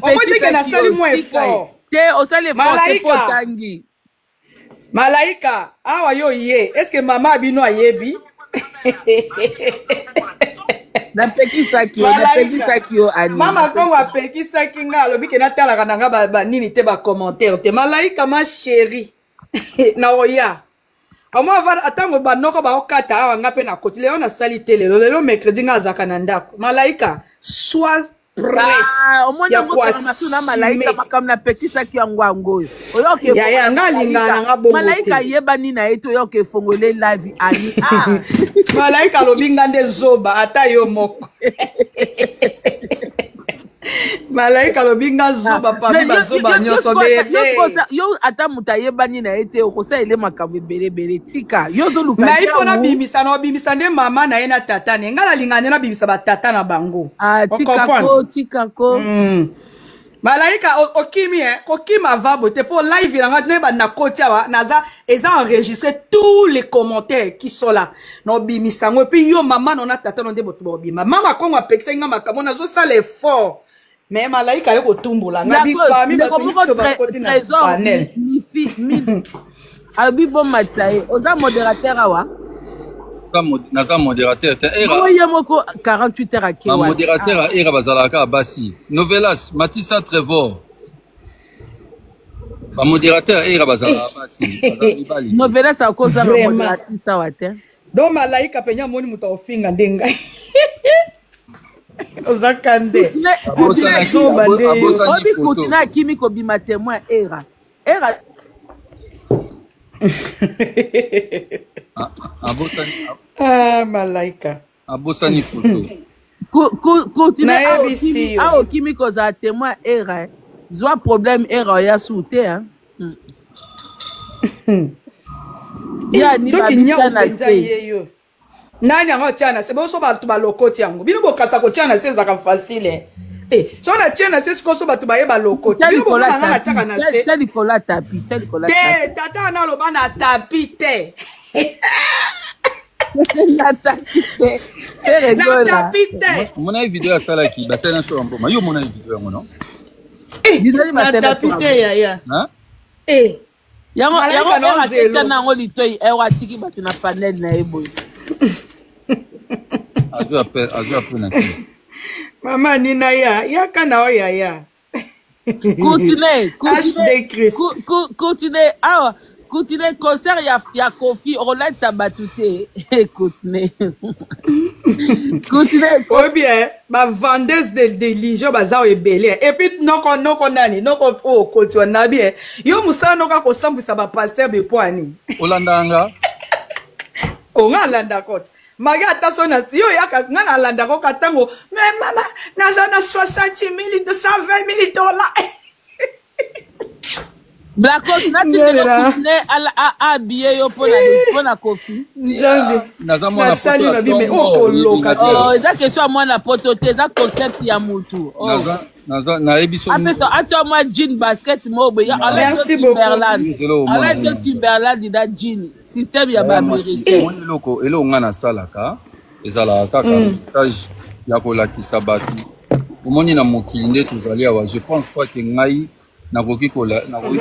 omoni ke nasali mwa effort te osali effort po tangi malaika awa yo ye est-ce que mama abino ayebi napekisaki yo ani mama Congo apekisaki nga alobi ke natalaka na nga banini te bacommentaire te malaika ma chérie na oya amo ava atango banoko baokata awa nga mpe na koti lelo nasali te lelo mercredi nga azaka na ndako malaika soit ya kuasina malaika makambo napekisaki yango yango oyo yaya nga alingana nga bongo te malaika yebani na ye te oyo okefongole live ani malaika alobi nga nde zoba ata yo moko malaika alobi nga zoba parmi bazoba nyonso yo ata moto ayebani na ye te okosala makambo ebelebele tika yo zoluka na ifo nabimisa na obimisa nde mama na ye na tata ne nga nalinga nde nabimisa batata na bango tikako malaika okimi kokima vabo te po live nanga neba na koti awa naza eza enregistré tous les commentaires qui sont là na obimisa ngo puis yo mama na tata no nde boto bobima mama Congo apekisa nga makambo nazo sala effort mais malaika yo kotumbola ngabi parmi bato nyonso bakoti na panel abi bon matai oza modérateur awa naza modérateur te oye moko 48 heures aki wa modérateur a era bazalaka basi Novelas Matissa Trevor ba modérateur era bazalaka basi Novelas akoza ba modératrice awa te donc malaika penya moni muta ofinga ndenga ozakande obi kutina kimi kobima témoin era malaika abosani photo continue awo kimi koza témoin era zwa problème era ya soute ya ni babisa te nani yango tiana se boso bato balokoti yango bino bokasa kotiana se ezaka facile so na tiana se sikoso bato baye balokoti bino bomonanga na tiaka na se te tata na aloba na tapi te Mon avis vidéo à ça là qui bah c'est un show en bon. Yo mon avis vidéo non. Hein? Yango na ngo litoi e watiki batu na panel na ebo. Azu appel na ki. Mama nina ya kana o ya. Continue. Continue concert ya Kofi Rolette Sabatouté. Continue. Oh bien, ma vendeuse de religion baza ebele. Et puis noko nani, noko o kotwa na bien. Yo musa noka ko sambisa ba pasteur be poani. Olandanga. O ngalanda kot. Maga atasona si yo yaka ngana landa ko katango. Mais mama, na 60 000 $220 000. Black Hawk na tete a billet yo pona Kofi. Nzambe. Naza mwana poto na bime okoloka. Oh, eza question mwana poto te, eza concept ya mutu. Naza na ebiso. Ato moi jean basket mobe ya Merci beaucoup. Alain Timberland da jean. Système ya ba Amérique. Moni loko elo ngana salaka. Ezala kaka message ya kolakisa batu. Omoni na mokili nde tozali awa. Je pense pas que ngai nakoki kola nakoki